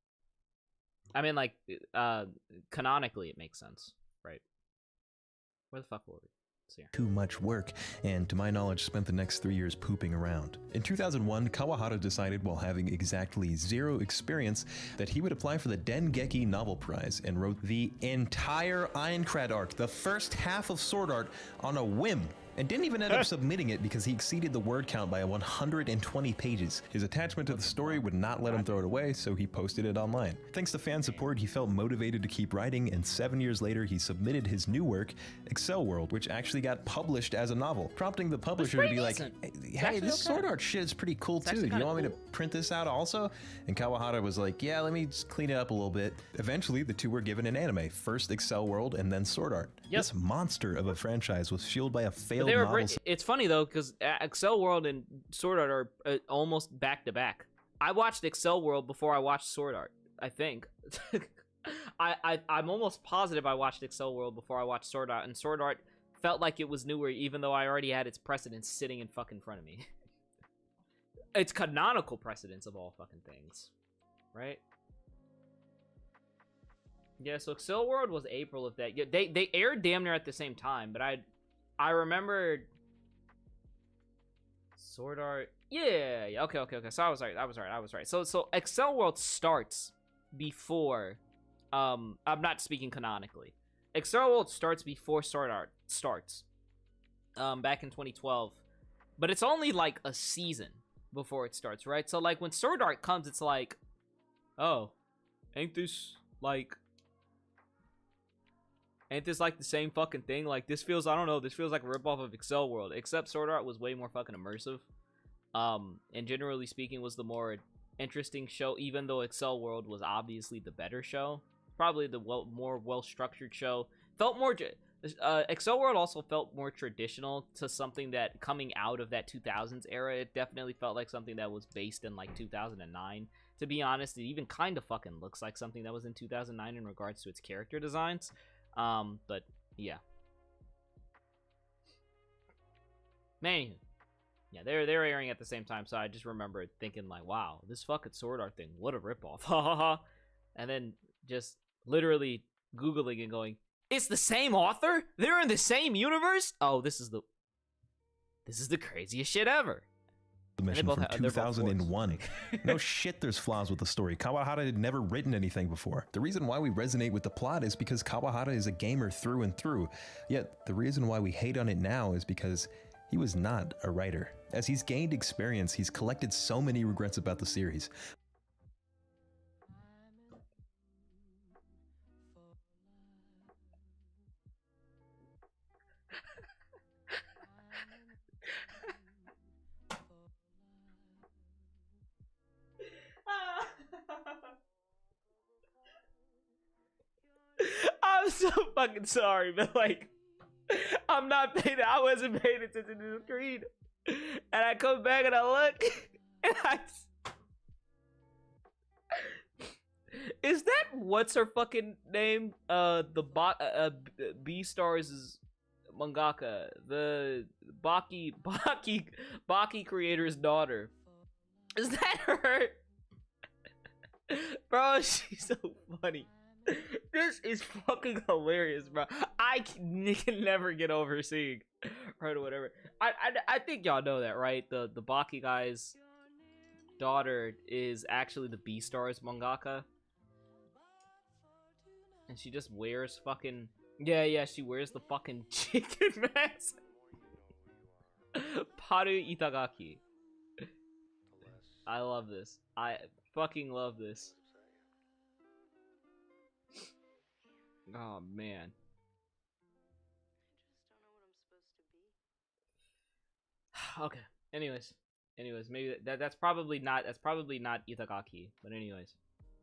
I mean, like, canonically, it makes sense, right? Where the fuck were we? Too much work, and to my knowledge spent the next 3 years pooping around. In 2001, Kawahara decided, while having exactly 0 experience, that he would apply for the Dengeki Novel Prize and wrote the entire Aincrad arc, the first half of Sword Art, on a whim. And didn't even end up submitting it because he exceeded the word count by 120 pages. His attachment to the story would not let him throw it away, so he posted it online. Thanks to fan support, he felt motivated to keep writing, and 7 years later, he submitted his new work, Excel World, which actually got published as a novel, prompting the publisher to be like, hey, this Sword Art shit is pretty cool too. Do you want me to print this out also? And Kawahara was like, yeah, let me just clean it up a little bit. Eventually, the two were given an anime, first Excel World and then Sword Art. Yep. This monster of a franchise was fueled by a failed novel. It's funny though, because Excel World and Sword Art are almost back to back. I watched Excel World before I watched Sword Art, I think. I'm almost positive I watched Excel World before I watched Sword Art, and Sword Art felt like it was newer, even though I already had its precedence sitting in fucking front of me. It's canonical precedence of all fucking things, right? Yeah, so Excel World was April of that. Yeah, they aired damn near at the same time, but I remember Sword Art. Yeah, okay. So I was right. So Excel World starts before. I'm not speaking canonically. Excel World starts before Sword Art starts. Back in 2012, but it's only like a season before it starts, right? So like when Sword Art comes, it's like, oh, ain't this like the same fucking thing? Like, this feels, I don't know, this feels like a ripoff of Excel World, except Sword Art was way more fucking immersive. And generally speaking was the more interesting show, even though Excel World was obviously the better show. Probably the more well-structured show. Felt more, Excel World also felt more traditional to something that, coming out of that 2000s era, it definitely felt like something that was based in, like, 2009. To be honest, it even kind of fucking looks like something that was in 2009 in regards to its character designs. But yeah. Man, yeah, they're airing at the same time, so I just remember thinking like, wow, this fucking Sword Art thing, what a ripoff, ha ha ha. And then just literally Googling and going, it's the same author? They're in the same universe? Oh, this is the craziest shit ever. Submission from 2001. No shit, there's flaws with the story. Kawahara had never written anything before. The reason why we resonate with the plot is because Kawahara is a gamer through and through. Yet the reason why we hate on it now is because he was not a writer. As he's gained experience, he's collected so many regrets about the series. I'm so fucking sorry, but like, I wasn't paying attention to the screen. And I come back and I look, and is that what's her fucking name? B-Stars' mangaka, the Baki creator's daughter. Is that her? Bro, she's so funny. This is fucking hilarious, bro. I can never get over seeing her or whatever. I think y'all know that, right? The Baki guy's daughter is actually the Beastars mangaka. And she just wears fucking... Yeah, she wears the fucking chicken mask. Paru Itagaki. I love this. I fucking love this. Oh, man. Okay. Anyways, maybe that's probably not Itagaki, but anyways.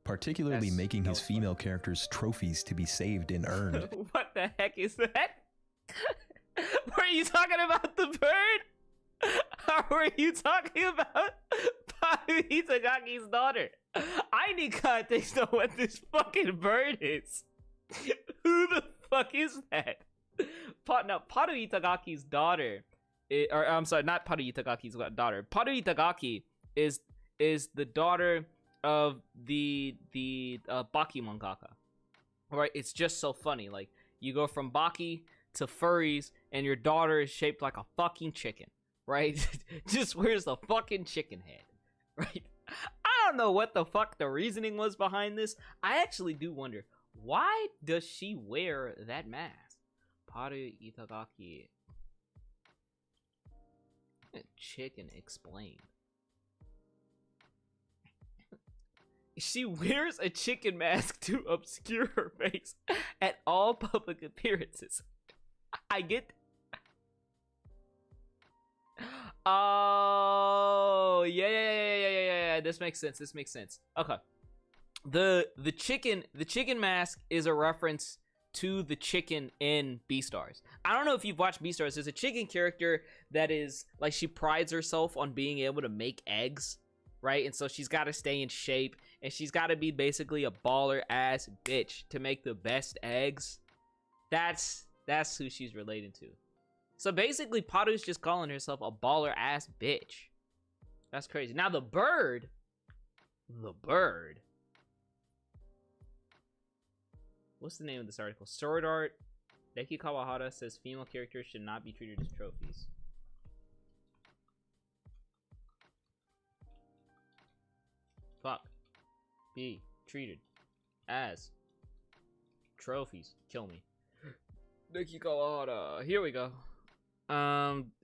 Particularly making his female characters trophies to be saved and earned. What the heck is that? Were you talking about the bird? Or were you talking about Paru Itagaki's daughter? I need context on what this fucking bird is. Who the fuck is that? Now, Paru Itagaki's daughter, or I'm sorry, not Paru Itagaki's daughter. Paru Itagaki is the daughter of the Baki mangaka. Right? It's just so funny. Like, you go from Baki to furries, and your daughter is shaped like a fucking chicken. Right? Just wears a fucking chicken head. Right? I don't know what the fuck the reasoning was behind this. I actually do wonder, why does she wear that mask? Paru Itagaki. Chicken explained. She wears a chicken mask to obscure her face at all public appearances. I get... Oh, yeah. This makes sense. Okay. The chicken mask is a reference to the chicken in Beastars. I don't know if you've watched Beastars. There's a chicken character that is like, she prides herself on being able to make eggs, right? And so she's got to stay in shape, and she's got to be basically a baller ass bitch to make the best eggs. That's who she's related to. So basically, Paru's just calling herself a baller ass bitch. That's crazy. Now the bird. What's the name of this article? Sword Art. Deki Kawahara says female characters should not be treated as trophies. Fuck. Be treated as trophies. Kill me. Deki Kawahara. Here we go.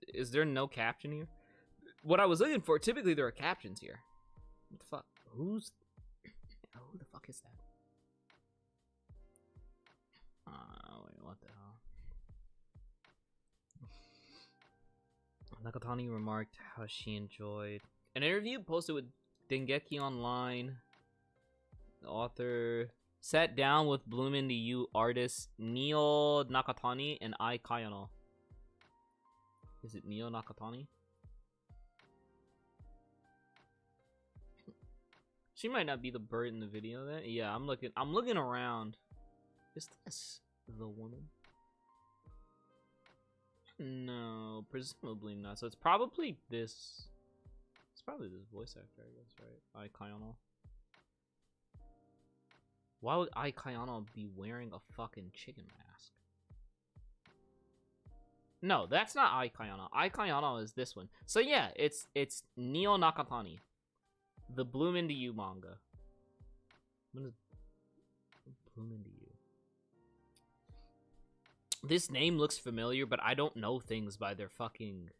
Is there no caption here? What I was looking for, typically there are captions here. What the fuck? Who the fuck is that? Wait, what the hell? Nakatani remarked how she enjoyed an interview posted with Dengeki Online. The author sat down with Bloom Into You artists Neo Nakatani and Ai Kayano. Is it Neo Nakatani? She might not be the bird in the video then. Yeah, I'm looking around. Is this the woman? No, presumably not. So it's probably this. It's probably this voice actor, I guess, right? Ai Kayano. Why would Ai Kayano be wearing a fucking chicken mask? No, that's not Ai Kayano. Ai Kayano is this one. So yeah, it's Neo Nakatani. The Bloom Into You manga. What is Bloom Into You? This name looks familiar, but I don't know things by their fucking...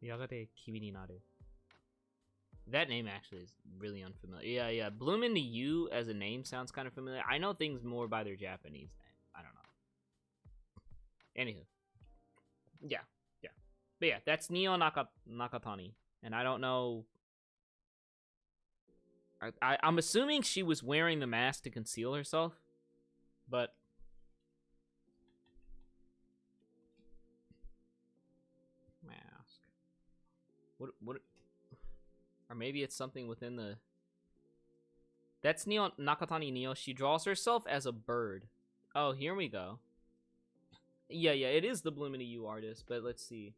Yagate Kimi ni Naru. That name actually is really unfamiliar. Yeah. Bloom Into You as a name sounds kind of familiar. I know things more by their Japanese name. I don't know. Anywho. Yeah. But yeah, that's Neo Nakatani. And I don't know... I'm assuming she was wearing the mask to conceal herself. But... Mask. What... Or maybe it's something within the... That's Neo Nakatani Neo. She draws herself as a bird. Oh, here we go. Yeah, it is the Bloom Into You artist, but let's see.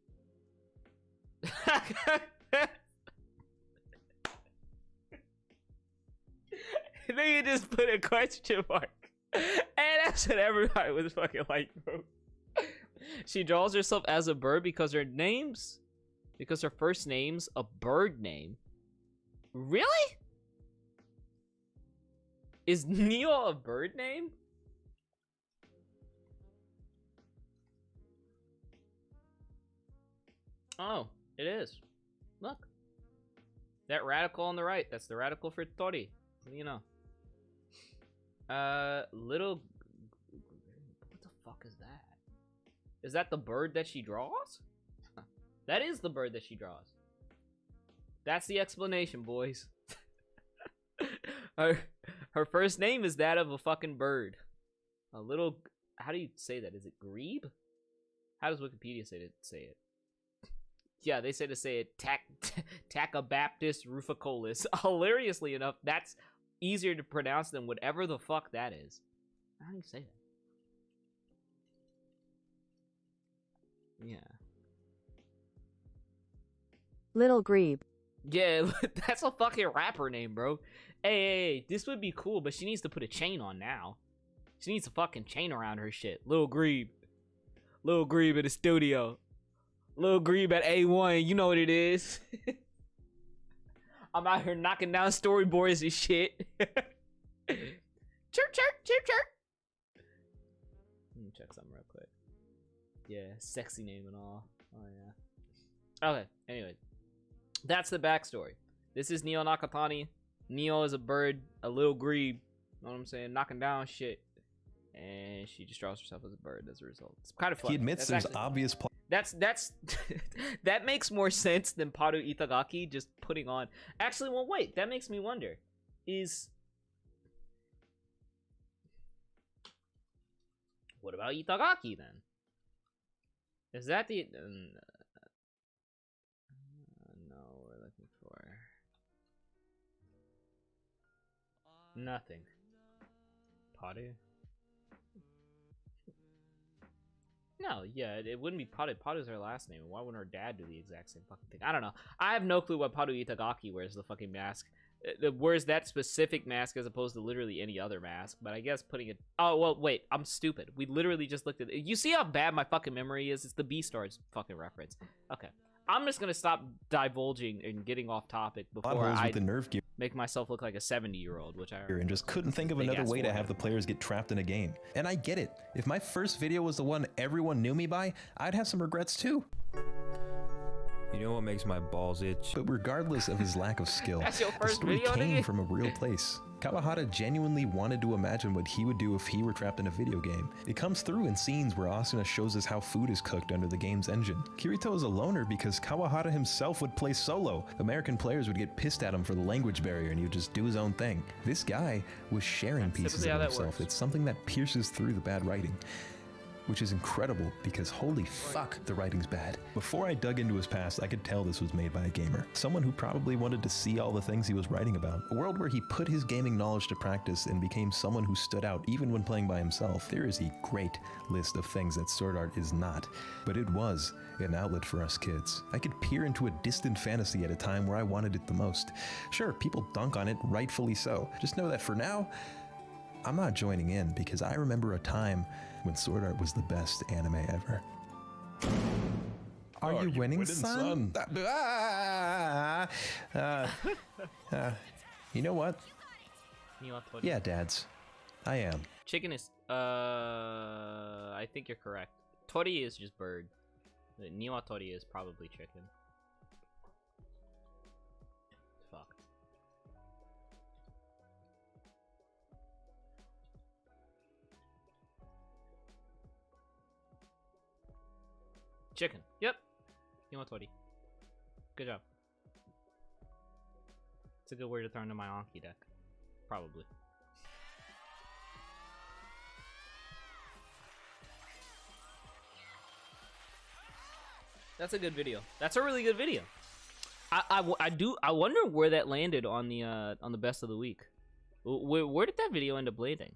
They just put a question mark. And that's what everybody was fucking like, bro. She draws herself as a bird because her first name's a bird name. Really? Is Neo a bird name? Oh, it is. Look. That radical on the right. That's the radical for Tori. What do you know? Little... What the fuck is that? Is that the bird that she draws? That is the bird that she draws. That's the explanation, boys. Her first name is that of a fucking bird. A little... How do you say that? Is it grebe? How does Wikipedia say it? Yeah, they say to say it Tachybaphis ruficollis. Hilariously enough, that's easier to pronounce than whatever the fuck that is. How do you say that? Yeah. Little Grebe. Yeah, that's a fucking rapper name, bro. Hey, this would be cool, but she needs to put a chain on now. She needs a fucking chain around her shit. Lil Grebe. Lil Grebe in the studio. Lil Grebe at A1, you know what it is. I'm out here knocking down storyboards and shit. Chirp, chirp, chirp, chirp. Let me check something real quick. Yeah, sexy name and all. Oh, yeah. Okay, anyway. That's the backstory. This is Neo Nakatani. Neo is a bird, a little grebe. Know what I'm saying? Knocking down shit. And she just draws herself as a bird as a result. It's kind of fun. He admits there's obvious That's that makes more sense than Paru Itagaki just putting on. Actually, well, wait. That makes me wonder. What about Itagaki then? Is that the? No, we're looking for nothing. Paru. No, yeah, it wouldn't be Paru. Paru's her last name. Why wouldn't her dad do the exact same fucking thing? I don't know. I have no clue why Paru Itagaki wears the fucking mask. Wears that specific mask as opposed to literally any other mask. But I guess putting it... Oh, well, wait. I'm stupid. We literally just looked at it. You see how bad my fucking memory is? It's the Beastars fucking reference. Okay. I'm just gonna stop divulging and getting off topic before I make myself look like a 70-year-old, which I and just couldn't think of another way to have the players get trapped in a game. And I get it. If my first video was the one everyone knew me by, I'd have some regrets too. You know what makes my balls itch? But regardless of his lack of skill, That's your the first story video, came nigga? from a real place. Kawahara genuinely wanted to imagine what he would do if he were trapped in a video game. It comes through in scenes where Asuna shows us how food is cooked under the game's engine. Kirito is a loner because Kawahara himself would play solo. American players would get pissed at him for the language barrier and he would just do his own thing. This guy was sharing pieces of himself. It's something that pierces through the bad writing. Which is incredible because holy fuck, the writing's bad. Before I dug into his past, I could tell this was made by a gamer. Someone who probably wanted to see all the things he was writing about. A world where he put his gaming knowledge to practice and became someone who stood out even when playing by himself. There is a great list of things that Sword Art is not, but it was an outlet for us kids. I could peer into a distant fantasy at a time where I wanted it the most. Sure, people dunk on it, rightfully so. Just know that for now, I'm not joining in because I remember a time when Sword Art was the best anime ever. Are you winning, son? You know what? Yeah, dads. I am. Chicken is, I think you're correct. Tori is just bird. Niwatori is probably chicken. Fuck. Chicken. Yep. Niwatori. Good job. It's a good word to throw into my Anki deck. Probably. That's a good video. That's a really good video. I wonder where that landed on the best of the week. Where did that video end up landing?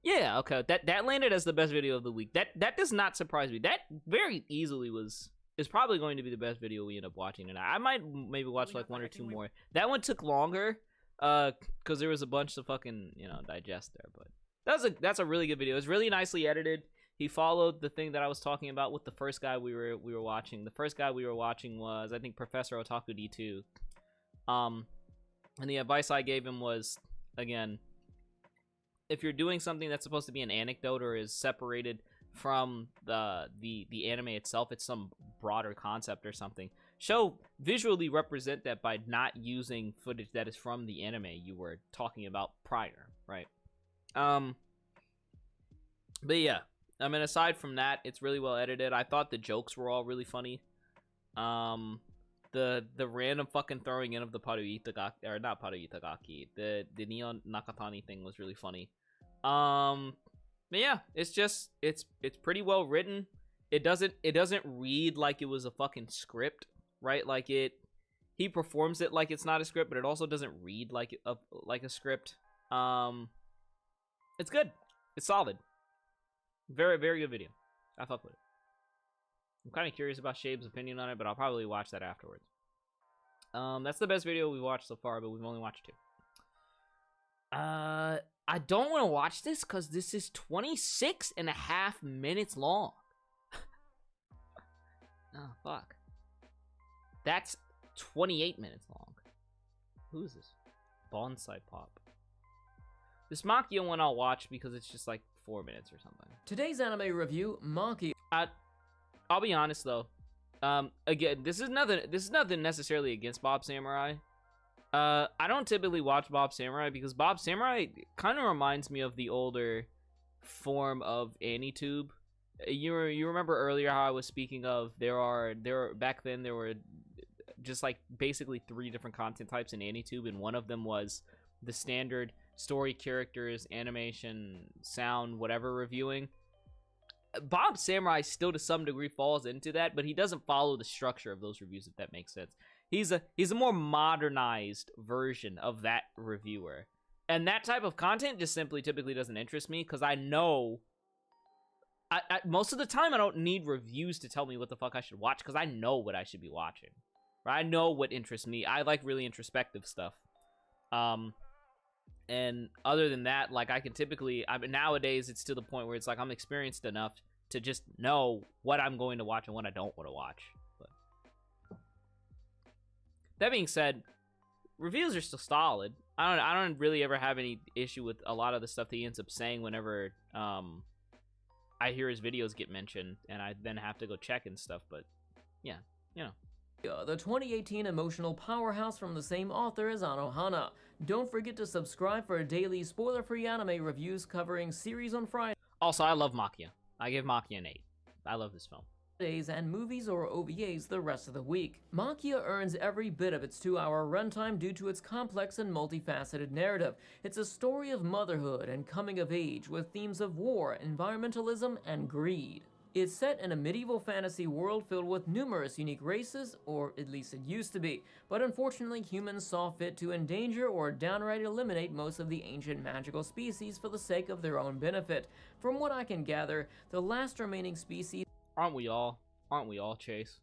Yeah, okay. That landed as the best video of the week. That does not surprise me. That very easily is probably going to be the best video we end up watching tonight. I might maybe watch like one or two more. That one took longer, because there was a bunch to fucking, you know, digest there. But that's a really good video. It's really nicely edited. He followed the thing that I was talking about with the first guy we were watching. The first guy we were watching was, I think, Professor Otaku D2. And the advice I gave him was, again, if you're doing something that's supposed to be an anecdote or is separated from the anime itself, it's some broader concept or something, visually represent that by not using footage that is from the anime you were talking about prior, right? But yeah, I mean, aside from that, it's really well edited. I thought the jokes were all really funny. The random fucking throwing in of the Paru Itagaki, or not Paru Itagaki, the Neon Nakatani thing was really funny. But yeah, it's pretty well written. It doesn't read like it was a fucking script, right? Like he performs it like it's not a script, but it also doesn't read like a script. It's good. It's solid. Very, very good video. I fuck with it. I'm kind of curious about Shaybs' opinion on it, but I'll probably watch that afterwards. That's the best video we've watched so far, but we've only watched 2. I don't want to watch this because this is 26.5 minutes long. Oh, fuck. That's 28 minutes long. Who is this? Bonsai Pop. This Maquia one I'll watch because it's just like 4 minutes or something. Today's anime review, Maquia. I'll be honest though. Again, this is nothing necessarily against Bob Samurai. I don't typically watch Bob Samurai because Bob Samurai kind of reminds me of the older form of AniTube. You remember earlier how I was speaking of back then there were just like basically 3 different content types in AniTube, and one of them was the standard story, characters, animation, sound, whatever reviewing. Bob Samurai still to some degree falls into that, but he doesn't follow the structure of those reviews, if that makes sense. He's a more modernized version of that reviewer. And that type of content just simply typically doesn't interest me because I know most of the time I don't need reviews to tell me what the fuck I should watch because I know what I should be watching. Right? I know what interests me. I like really introspective stuff. And other than that, like I can typically, nowadays it's to the point where it's like I'm experienced enough to just know what I'm going to watch and what I don't want to watch. But that being said, reviews are still solid. I don't really ever have any issue with a lot of the stuff that he ends up saying whenever I hear his videos get mentioned, and I then have to go check and stuff. But yeah, you know. The 2018 emotional powerhouse from the same author as Anohana. Don't forget to subscribe for daily spoiler-free anime reviews covering series on Friday. Also, I love Maquia. I give Maquia an 8. I love this film. And movies or OVAs the rest of the week. Maquia earns every bit of its 2-hour runtime due to its complex and multifaceted narrative. It's a story of motherhood and coming of age with themes of war, environmentalism, and greed. It's set in a medieval fantasy world filled with numerous unique races, or at least it used to be, but unfortunately humans saw fit to endanger or downright eliminate most of the ancient magical species for the sake of their own benefit. From what I can gather, the last remaining species... Aren't we all, Chase?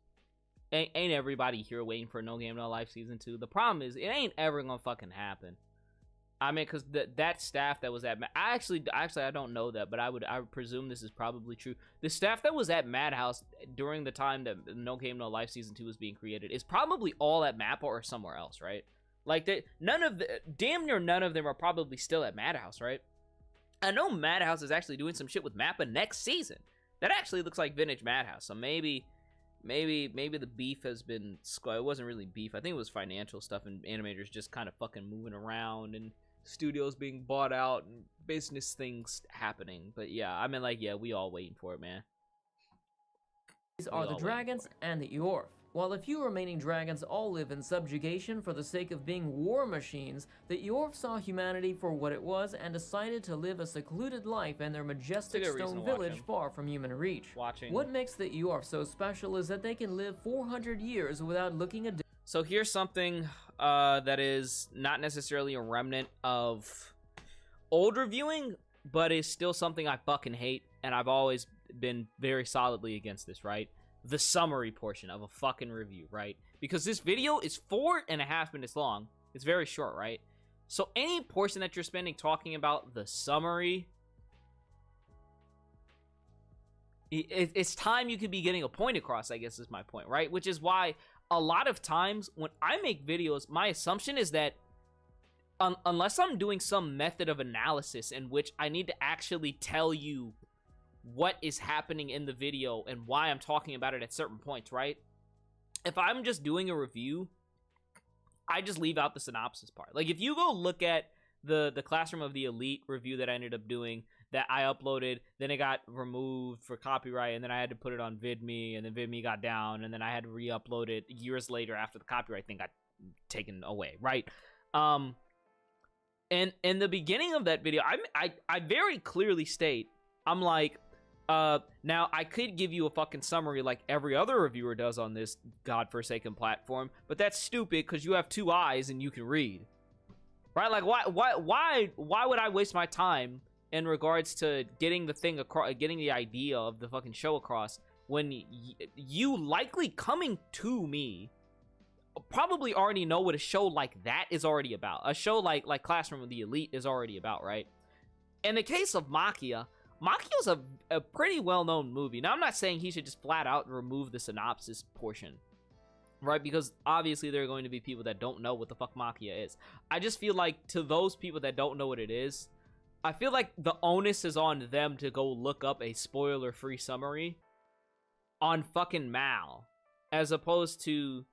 Ain't everybody here waiting for No Game No Life Season 2? The problem is, it ain't ever gonna fucking happen. I mean, because that staff that was at... Actually, I don't know that, but I would presume this is probably true. The staff that was at Madhouse during the time that No Game No Life Season 2 was being created is probably all at MAPPA or somewhere else, right? Like, damn near none of them are probably still at Madhouse, right? I know Madhouse is actually doing some shit with MAPPA next season. That actually looks like vintage Madhouse, so maybe the beef has been... It wasn't really beef. I think it was financial stuff and animators just kind of fucking moving around and studios being bought out and business things happening. But yeah, I mean, like, yeah, we all waiting for it, man. These are the dragons and the Eorf. While the few remaining dragons all live in subjugation for the sake of being war machines, the Eorf saw humanity for what it was and decided to live a secluded life in their majestic stone village far from human reach. What makes the Eorf so special is that they can live 400 years without looking at... So here's something that is not necessarily a remnant of old reviewing, but is still something I fucking hate, and I've always been very solidly against this, right? The summary portion of a fucking review, right? Because this video is 4.5 minutes long. It's very short, right? So any portion that you're spending talking about the summary, it's time you could be getting a point across, I guess is my point, right? Which is why a lot of times when I make videos, my assumption is that unless I'm doing some method of analysis in which I need to actually tell you what is happening in the video and why I'm talking about it at certain points, right? If I'm just doing a review, I just leave out the synopsis part. Like, if you go look at the Classroom of the Elite review that I ended up doing, that I uploaded, then it got removed for copyright, and then I had to put it on VidMe, and then VidMe got down, and then I had to re-upload it years later after the copyright thing got taken away, right? And in the beginning of that video, I very clearly state, I'm like, now I could give you a fucking summary like every other reviewer does on this godforsaken platform, but that's stupid because you have 2 eyes and you can read, right? Like, why would I waste my time in regards to getting the thing across, getting the idea of the fucking show across, when you likely coming to me probably already know what a show like that is already about. A show like Classroom of the Elite is already about, right? In the case of Maquia, Maquia's a pretty well-known movie. Now, I'm not saying he should just flat out remove the synopsis portion, right? Because obviously there are going to be people that don't know what the fuck Maquia is. I just feel like to those people that don't know what it is, I feel like the onus is on them to go look up a spoiler-free summary on fucking Mal, as opposed to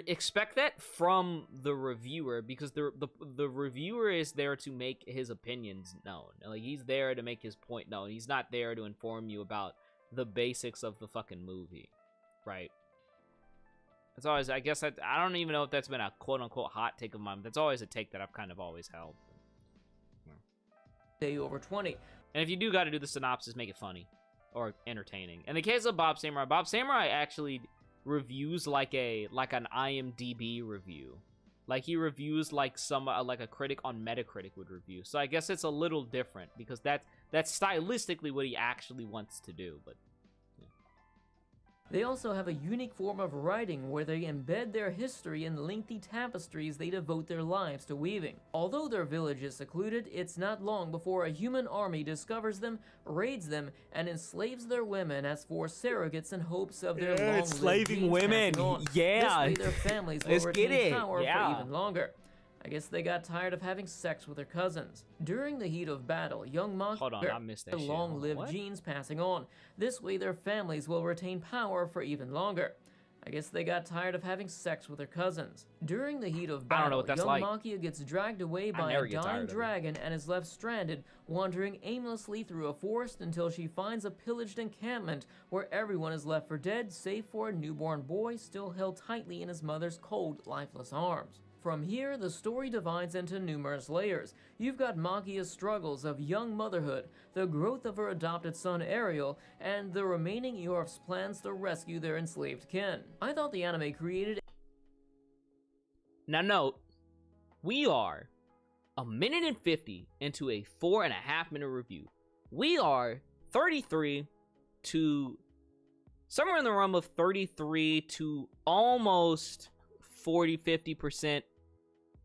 expect that from the reviewer, because the reviewer is there to make his opinions known. Like, he's there to make his point known. He's not there to inform you about the basics of the fucking movie, right? That's always, I guess, I don't even know if that's been a quote-unquote hot take of mine, but that's always a take that I've kind of always held. Day over 20. And if you do got to do the synopsis, make it funny or entertaining. In the case of Bob Samurai actually reviews like an IMDb review. Like, he reviews like a critic on Metacritic would review. So I guess it's a little different because that's stylistically what he actually wants to do, but they also have a unique form of writing where they embed their history in lengthy tapestries they devote their lives to weaving. Although their village is secluded, it's not long before a human army discovers them, raids them, and enslaves their women as forced surrogates in hopes of their long-lived enslaving women. Yeah. This way their families will retain power for even longer. I guess they got tired of having sex with their cousins. During the heat of battle, young Maquia their long-lived genes passing on. This way their families will retain power for even longer. I guess they got tired of having sex with their cousins. During the heat of battle, young Maquia gets dragged away by a dying dragon and is left stranded, wandering aimlessly through a forest until she finds a pillaged encampment where everyone is left for dead, save for a newborn boy still held tightly in his mother's cold, lifeless arms. From here, the story divides into numerous layers. You've got Maquia's struggles of young motherhood, the growth of her adopted son Ariel, and the remaining Yorf's plans to rescue their enslaved kin. I thought the anime created... Now note, we are 1 minute and 50 into a 4.5 minute review. We are 33 to somewhere in the realm of 33 to almost 40-50%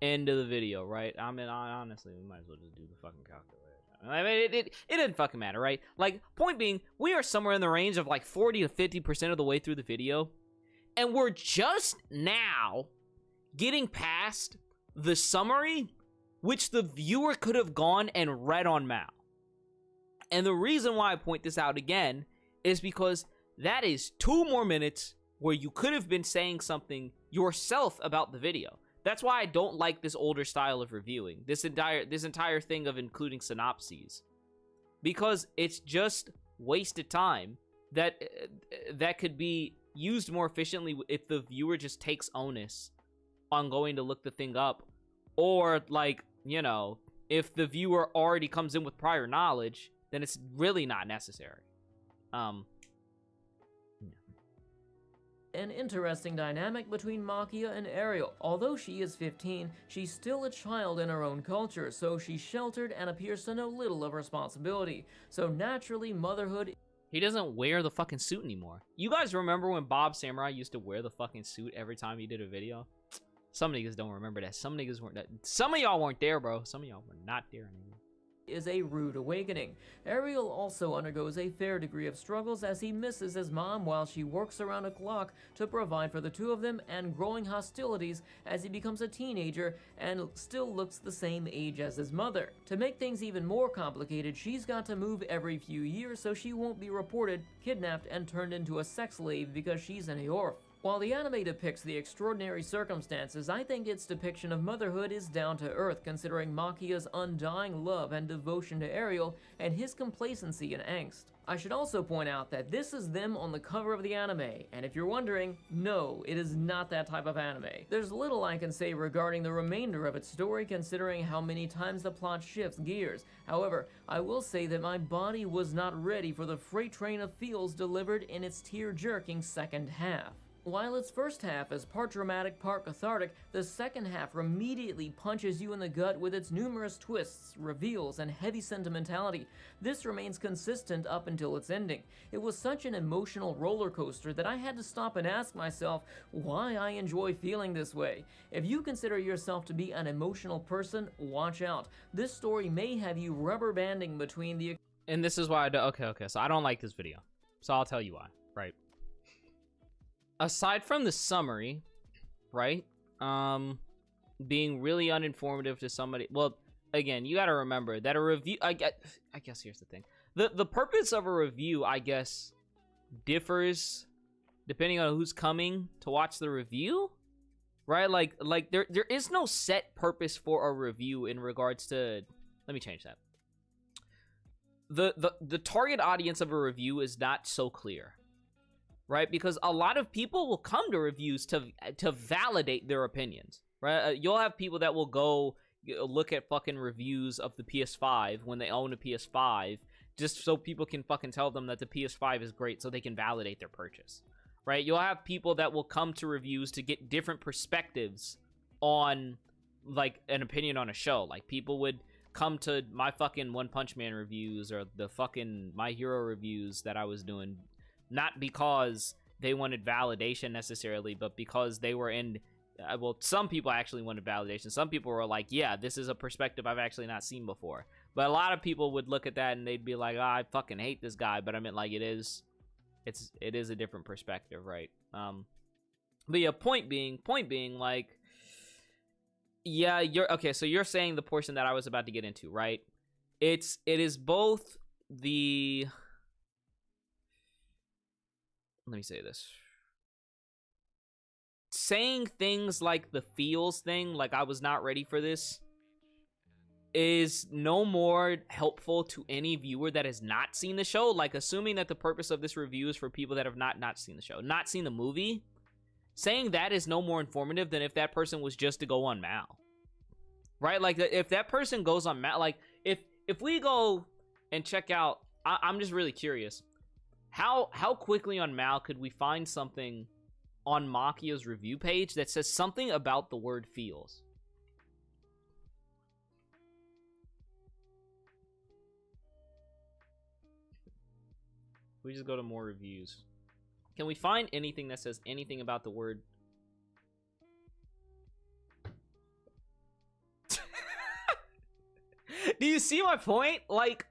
into the video, right? I mean, honestly, we might as well just do the fucking calculator. I mean, it doesn't fucking matter, right? Like, point being, we are somewhere in the range of like 40 to 50% of the way through the video, and we're just now getting past the summary, which the viewer could have gone and read on Mal. And the reason why I point this out again is because that is 2 more minutes where you could have been saying something yourself about the video. That's why I don't like this older style of reviewing, this entire thing of including synopses, because it's just wasted time that could be used more efficiently if the viewer just takes onus on going to look the thing up, or, like, you know, if the viewer already comes in with prior knowledge, then it's really not necessary. An interesting dynamic between Maquia and Ariel. Although she is 15, she's still a child in her own culture, so she's sheltered and appears to know little of responsibility. So naturally, motherhood... He doesn't wear the fucking suit anymore. You guys remember when Bob Samurai used to wear the fucking suit every time he did a video? Some niggas don't remember that. Some niggas weren't. Some of y'all weren't there, bro. Some of y'all were not there anymore. Is a rude awakening. Ariel also undergoes a fair degree of struggles as he misses his mom while she works around the clock to provide for the two of them, and growing hostilities as he becomes a teenager and still looks the same age as his mother. To make things even more complicated, she's got to move every few years so she won't be reported, kidnapped, and turned into a sex slave because she's an Eorf. While the anime depicts the extraordinary circumstances, I think its depiction of motherhood is down to earth, considering Maquia's undying love and devotion to Ariel and his complacency and angst. I should also point out that this is them on the cover of the anime, and if you're wondering, no, it is not that type of anime. There's little I can say regarding the remainder of its story, considering how many times the plot shifts gears. However, I will say that my body was not ready for the freight train of feels delivered in its tear-jerking second half. While its first half is part dramatic, part cathartic, the second half immediately punches you in the gut with its numerous twists, reveals, and heavy sentimentality. This remains consistent up until its ending. It was such an emotional roller coaster that I had to stop and ask myself why I enjoy feeling this way. If you consider yourself to be an emotional person, watch out. This story may have you rubber banding between the... And this is why I do... Okay, so I don't like this video. So I'll tell you why, right? Aside from the summary, right, being really uninformative to somebody, well, again, you got to remember that a review, I guess here's the thing. The purpose of a review, I guess, differs depending on who's coming to watch the review, right? Like there is no set purpose for a review in regards to, let me change that. The target audience of a review is not so clear. Right, because a lot of people will come to reviews to validate their opinions, right? You'll have people that will go look at fucking reviews of the PS5 when they own a PS5, just so people can fucking tell them that the PS5 is great so they can validate their purchase, right? You'll have people that will come to reviews to get different perspectives on, like, an opinion on a show. Like, people would come to my fucking One Punch Man reviews or the fucking My Hero reviews that I was doing, not because they wanted validation necessarily, but because they were in, well, some people actually wanted validation. Some people were like, yeah, this is a perspective I've actually not seen before. But a lot of people would look at that and they'd be like, oh, I fucking hate this guy. But I meant, like, it is a different perspective, right? But yeah, point being, like, yeah, so you're saying the portion that I was about to get into, right? It is both the... Let me say this. Saying things like the feels thing, like I was not ready for this, is no more helpful to any viewer that has not seen the show. Like, assuming that the purpose of this review is for people that have not seen the show, not seen the movie, saying that is no more informative than if that person was just to go on Mal. Right? Like, if that person goes on Mal, like, if we go and check out, I'm just really curious. How quickly on Mal could we find something on Maquia's review page that says something about the word feels? We just go to more reviews. Can we find anything that says anything about the word? Do you see my point? Like,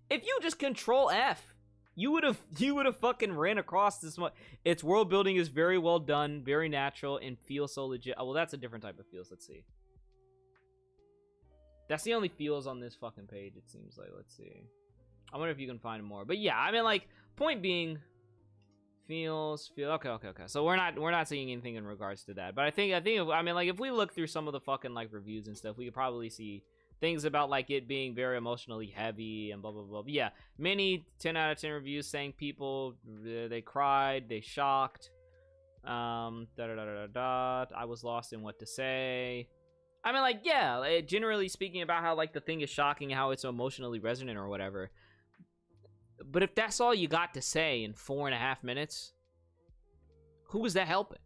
if you just control F, you would have fucking ran across this much. Its world building is very well done, very natural, and feels so legit. Oh, well, that's a different type of feels. Let's see. That's the only feels on this fucking page, it seems like. Let's see. I wonder if you can find more. But yeah, I mean, like, point being, feels. Okay. So we're not seeing anything in regards to that. But I mean, like, if we look through some of the fucking, like, reviews and stuff, we could probably see things about, like, it being very emotionally heavy and blah, blah, blah. But yeah, many 10 out of 10 reviews saying people, they cried, they shocked. I was lost in what to say. I mean, like, yeah, generally speaking about how, like, the thing is shocking, how it's emotionally resonant or whatever. But if that's all you got to say in 4.5 minutes, who is that helping?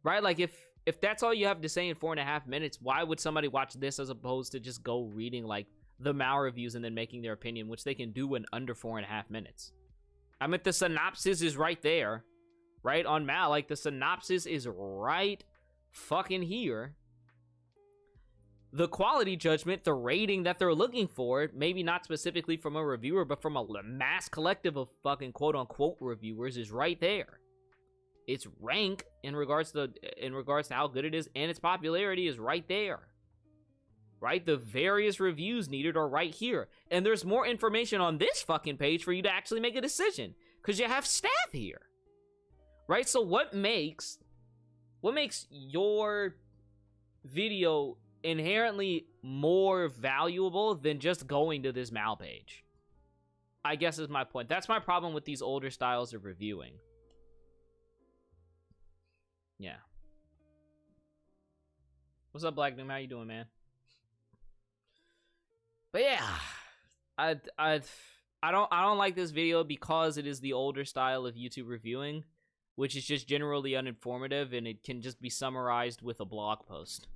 Right? Like, if that's all you have to say in 4.5 minutes, why would somebody watch this as opposed to just go reading, like, the Mal reviews and then making their opinion, which they can do in under 4.5 minutes? I mean, the synopsis is right there, right? On Mal, like the synopsis is right fucking here. The quality judgment, the rating that they're looking for, maybe not specifically from a reviewer, but from a mass collective of fucking quote-unquote reviewers, is right there. Its rank in regards to how good it is and its popularity is right there. Right? The various reviews needed are right here. And there's more information on this fucking page for you to actually make a decision, because you have staff here. Right? So what makes your video inherently more valuable than just going to this Mal page? I guess is my point. That's my problem with these older styles of reviewing. Yeah. What's up, Black Doom? How you doing, man? But yeah, I don't like this video because it is the older style of YouTube reviewing, which is just generally uninformative, and it can just be summarized with a blog post.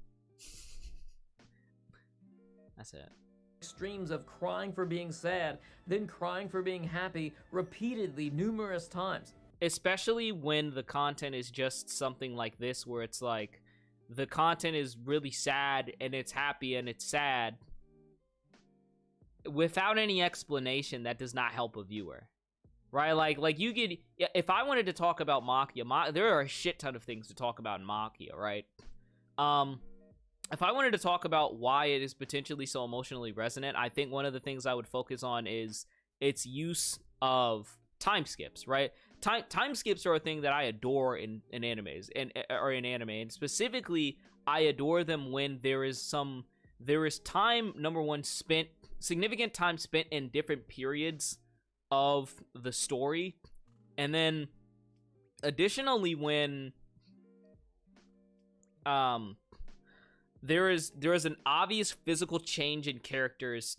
That's it. Extremes of crying for being sad, then crying for being happy repeatedly numerous times. Especially when the content is just something like this, where it's like, the content is really sad, and it's happy, and it's sad. Without any explanation, that does not help a viewer. Right? Like you could, if I wanted to talk about Maquia, there are a shit ton of things to talk about in Maquia, right? If I wanted to talk about why it is potentially so emotionally resonant, I think one of the things I would focus on is its use of time skips, right? Time skips are a thing that I adore in animes, or in anime, and specifically, I adore them when there is time, number one, significant time spent in different periods of the story, and then additionally when there is an obvious physical change in characters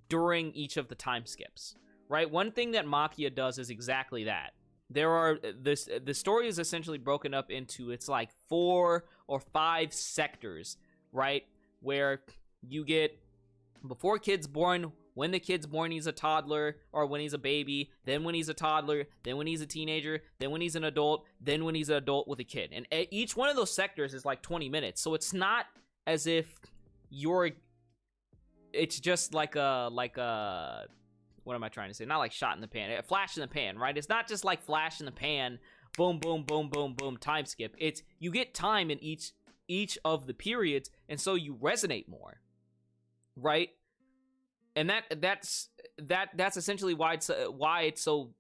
during each of the time skips, right? One thing that Maquia does is exactly that. The story is essentially broken up into, it's like 4 or 5 sectors, right? Where you get before kid's born, when the kid's born, he's a toddler, or when he's a baby, then when he's a toddler, then when he's a teenager, then when he's an adult, then when he's an adult with a kid. And each one of those sectors is like 20 minutes. So it's not as if it's just like a, what am I trying to say? Not like shot in the pan, a flash in the pan, right? It's not just like flash in the pan, boom, boom, boom, boom, boom, time skip. It's, you get time in each of the periods, and so you resonate more, right? And that's essentially why it's so.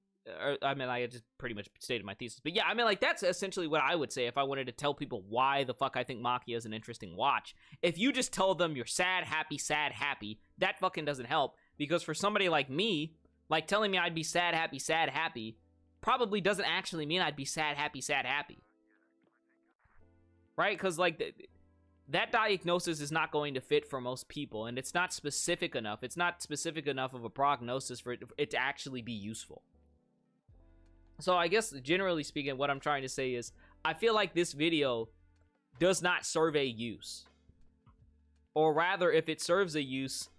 I mean, I just pretty much stated my thesis, but yeah, I mean, like, that's essentially what I would say if I wanted to tell people why the fuck I think Maquia is an interesting watch. If you just tell them you're sad, happy, that fucking doesn't help, because for somebody like me, like, telling me I'd be sad, happy, probably doesn't actually mean I'd be sad, happy. Right? Because, like, that diagnosis is not going to fit for most people, and it's not specific enough. It's not specific enough of a prognosis for it to actually be useful. So I guess, generally speaking, what I'm trying to say is, I feel like this video does not serve a use. Or rather, if it serves a use,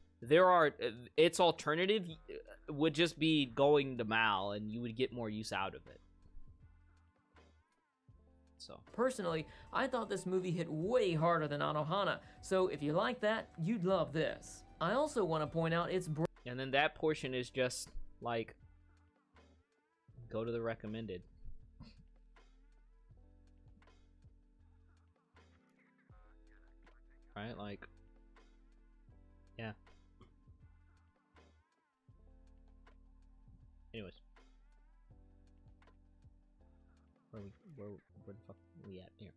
its alternative would just be going to Mal, and you would get more use out of it. So personally, I thought this movie hit way harder than Anohana, so if you like that, you'd love this. I also want to point out its and then that portion is just like, go to the recommended. Right, like, yeah. Anyways, where the fuck are we at here?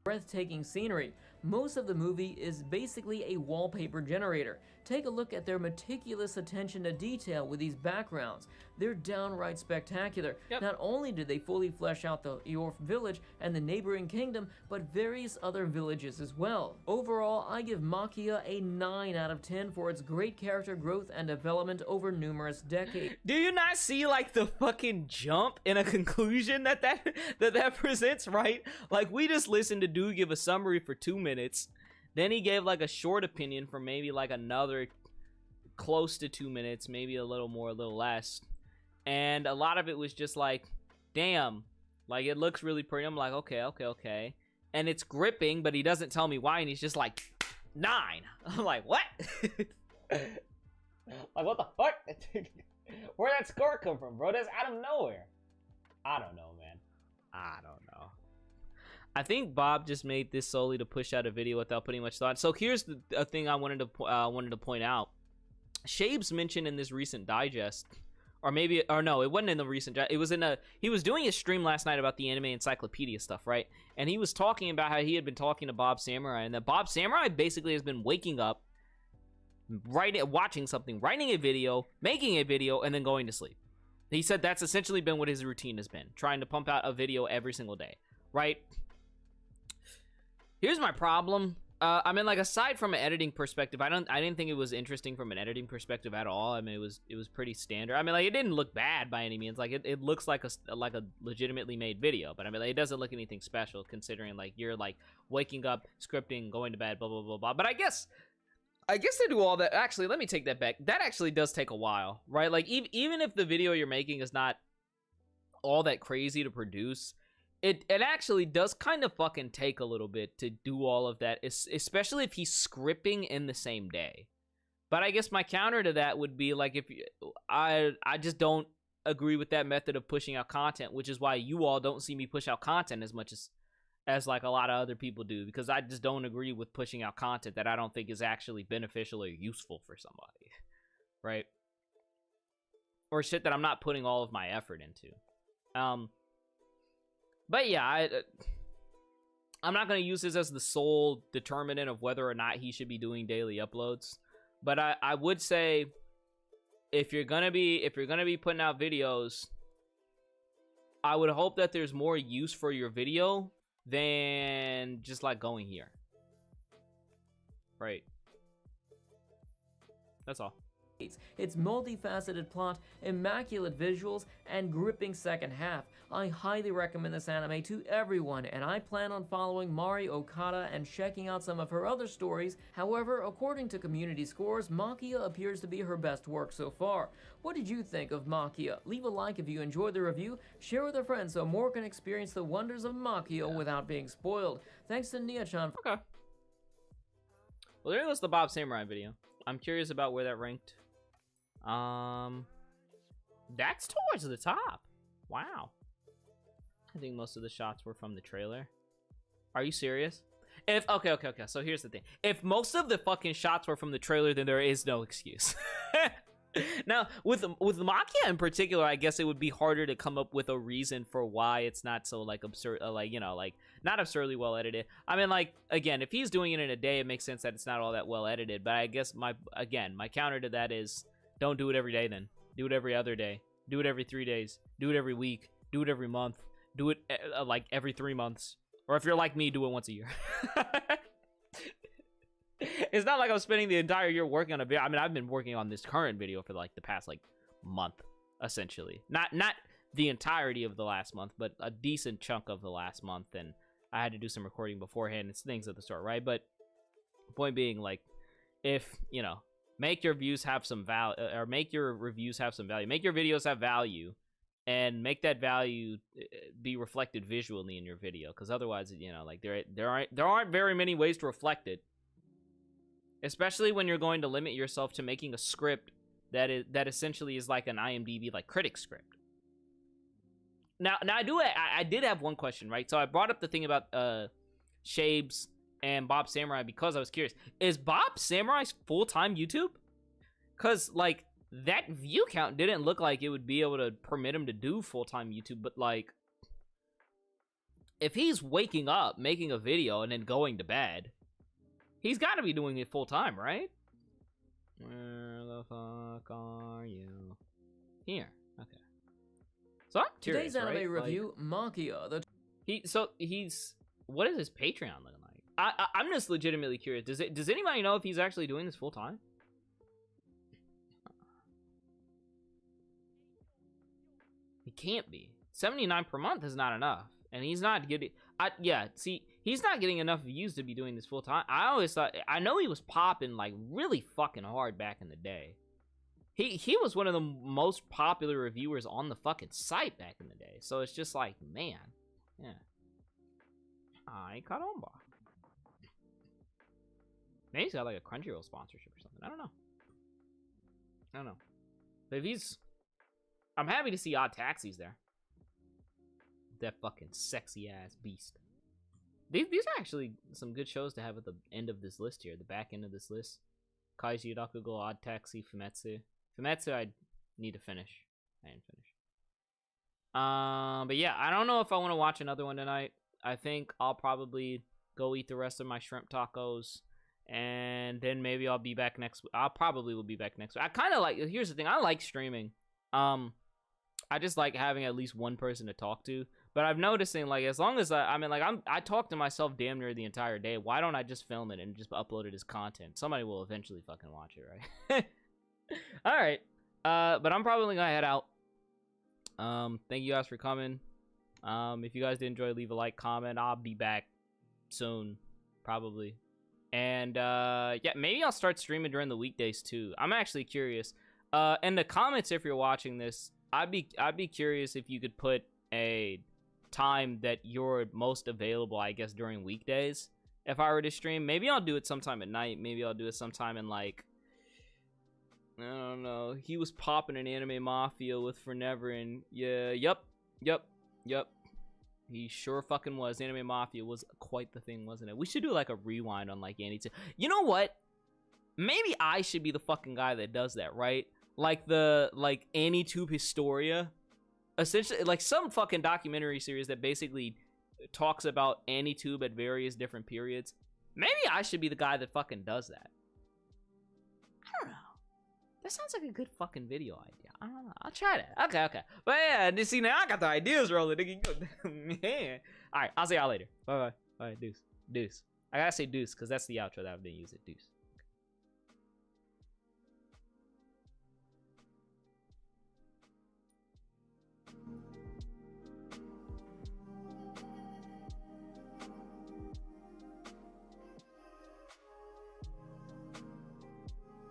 breathtaking scenery. Most of the movie is basically a wallpaper generator. Take a look at their meticulous attention to detail with these backgrounds. They're downright spectacular. Yep. Not only did they fully flesh out the Yorf village and the neighboring kingdom, but various other villages as well. Overall, I give Maquia a 9 out of 10 for its great character growth and development over numerous decades. Do you not see, like, the fucking jump in a conclusion that presents, right? Like, we just listened to dude give a summary for 2 minutes. Then he gave, like, a short opinion for maybe, like, another close to 2 minutes, maybe a little more, a little less. And a lot of it was just like, damn, Like, it looks really pretty. I'm like, okay. And it's gripping, but he doesn't tell me why, and he's just like, 9. I'm like, what? Like, what the fuck? Where'd that score come from, bro? That's out of nowhere. I don't know, man. I don't know. I think Bob just made this solely to push out a video without putting much thought. So here's a thing I wanted to point out. Shaybs mentioned in this recent digest, or no, it wasn't in the recent. It was he was doing a stream last night about the anime encyclopedia stuff, right? And he was talking about how he had been talking to Bob Samurai, and that Bob Samurai basically has been waking up, watching something, writing a video, making a video, and then going to sleep. He said that's essentially been what his routine has been, trying to pump out a video every single day, right? Here's my problem. I mean, like, aside from an editing perspective, I didn't think it was interesting from an editing perspective at all. I mean, it was pretty standard. I mean, like, it didn't look bad by any means. Like, it looks like a legitimately made video, but I mean, like, it doesn't look anything special considering, like, you're like waking up, scripting, going to bed, blah blah blah blah. But I guess to do all that, actually, let me take that back. That actually does take a while, right? Like, even if the video you're making is not all that crazy to produce, it actually does kind of fucking take a little bit to do all of that, especially if he's scripting in the same day. But I guess my counter to that would be, like, I just don't agree with that method of pushing out content, which is why you all don't see me push out content as much as like a lot of other people do, because I just don't agree with pushing out content that I don't think is actually beneficial or useful for somebody, right? Or shit that I'm not putting all of my effort into. But yeah, I'm not going to use this as the sole determinant of whether or not he should be doing daily uploads. But I would say, if you're gonna be putting out videos, I would hope that there's more use for your video than just like going here. Right. That's all. Its multifaceted plot, immaculate visuals, and gripping second half. I highly recommend this anime to everyone, and I plan on following Mari Okada and checking out some of her other stories. However, according to community scores, Maquia appears to be her best work so far. What did you think of Maquia? Leave a like if you enjoyed the review, share with a friend so more can experience the wonders of Maquia without being spoiled. Thanks to Nia-chan. Okay. Well, there goes the Bob Samurai video. I'm curious about where that ranked. That's towards the top. Wow. I think most of the shots were from the trailer. Are you serious? Okay. So here's the thing. If most of the fucking shots were from the trailer, then there is no excuse. Now, with Maquia in particular, I guess it would be harder to come up with a reason for why it's not so, like, absurd, like, you know, like, not absurdly well edited. I mean, like, again, if he's doing it in a day, it makes sense that it's not all that well edited. But I guess my counter to that is, don't do it every day then. Do it every other day. Do it every 3 days. Do it every week. Do it every month. Do it like every 3 months. Or if you're like me, do it once a year. It's not like I'm spending the entire year working on a video. I mean, I've been working on this current video for like the past like month, essentially. Not the entirety of the last month, but a decent chunk of the last month. And I had to do some recording beforehand. It's things at the start, right? But point being, like, if, you know, make your views have some value, or make your reviews have some value. Make your videos have value, and make that value be reflected visually in your video. Because otherwise, you know, like there aren't very many ways to reflect it. Especially when you're going to limit yourself to making a script that essentially is like an IMDb like critic script. Now I did have one question, right? So I brought up the thing about Shaybs and Bob Samurai because I was curious. Is Bob Samurai's full-time YouTube? Because, like, that view count didn't look like it would be able to permit him to do full-time YouTube, but, like, if he's waking up, making a video, and then going to bed, he's got to be doing it full-time, right? Where the fuck are you? Here. Okay. So I'm curious, Today's anime right? review, like, Maquia. He's what is his Patreon looking like? I'm just legitimately curious. Does anybody know if he's actually doing this full time? He can't be. 79 per month is not enough, and he's not getting. He's not getting enough views to be doing this full time. I always thought, I know he was popping like really fucking hard back in the day. He was one of the most popular reviewers on the fucking site back in the day. So it's just like, man. Yeah. Ay, caramba. Maybe he's got like a Crunchyroll sponsorship or something. I don't know. But if he's... I'm happy to see Odd Taxi's there. That fucking sexy ass beast. These are actually some good shows to have at the end of this list here. The back end of this list. Kaiji Rakugo, Odd Taxi, Fumetsu. Fumetsu I need to finish. I didn't finish. But yeah, I don't know if I want to watch another one tonight. I think I'll probably go eat the rest of my shrimp tacos. And then maybe I'll be back next week. I probably will be back next week. I kind of like... Here's the thing. I like streaming. I just like having at least one person to talk to. But I'm noticing, like, as long as I talk to myself damn near the entire day. Why don't I just film it and just upload it as content? Somebody will eventually fucking watch it, right? All right. But I'm probably gonna head out. Thank you guys for coming. If you guys did enjoy, leave a like, comment. I'll be back soon, probably. And yeah, maybe I'll start streaming during the weekdays too. I'm actually curious. In the comments, if you're watching this, I'd be curious if you could put a time that you're most available, I guess, during weekdays. If I were to stream, maybe I'll do it sometime at night. Maybe I'll do it sometime in, like, I don't know. He was popping an Anime Mafia with Forever, and yeah, yep. He sure fucking was. Anime Mafia was quite the thing, wasn't it? We should do like a rewind on like AniTube. You know what? Maybe I should be the fucking guy that does that, right? Like AniTube Historia. Essentially, like some fucking documentary series that basically talks about AniTube at various different periods. Maybe I should be the guy that fucking does that. I don't know. That sounds like a good fucking video idea. I don't know. I'll try that. Okay. But yeah, see, now I got the ideas rolling. Man. All right, I'll see y'all later. Bye. Deuce. I gotta say deuce because that's the outro that I've been using. Deuce.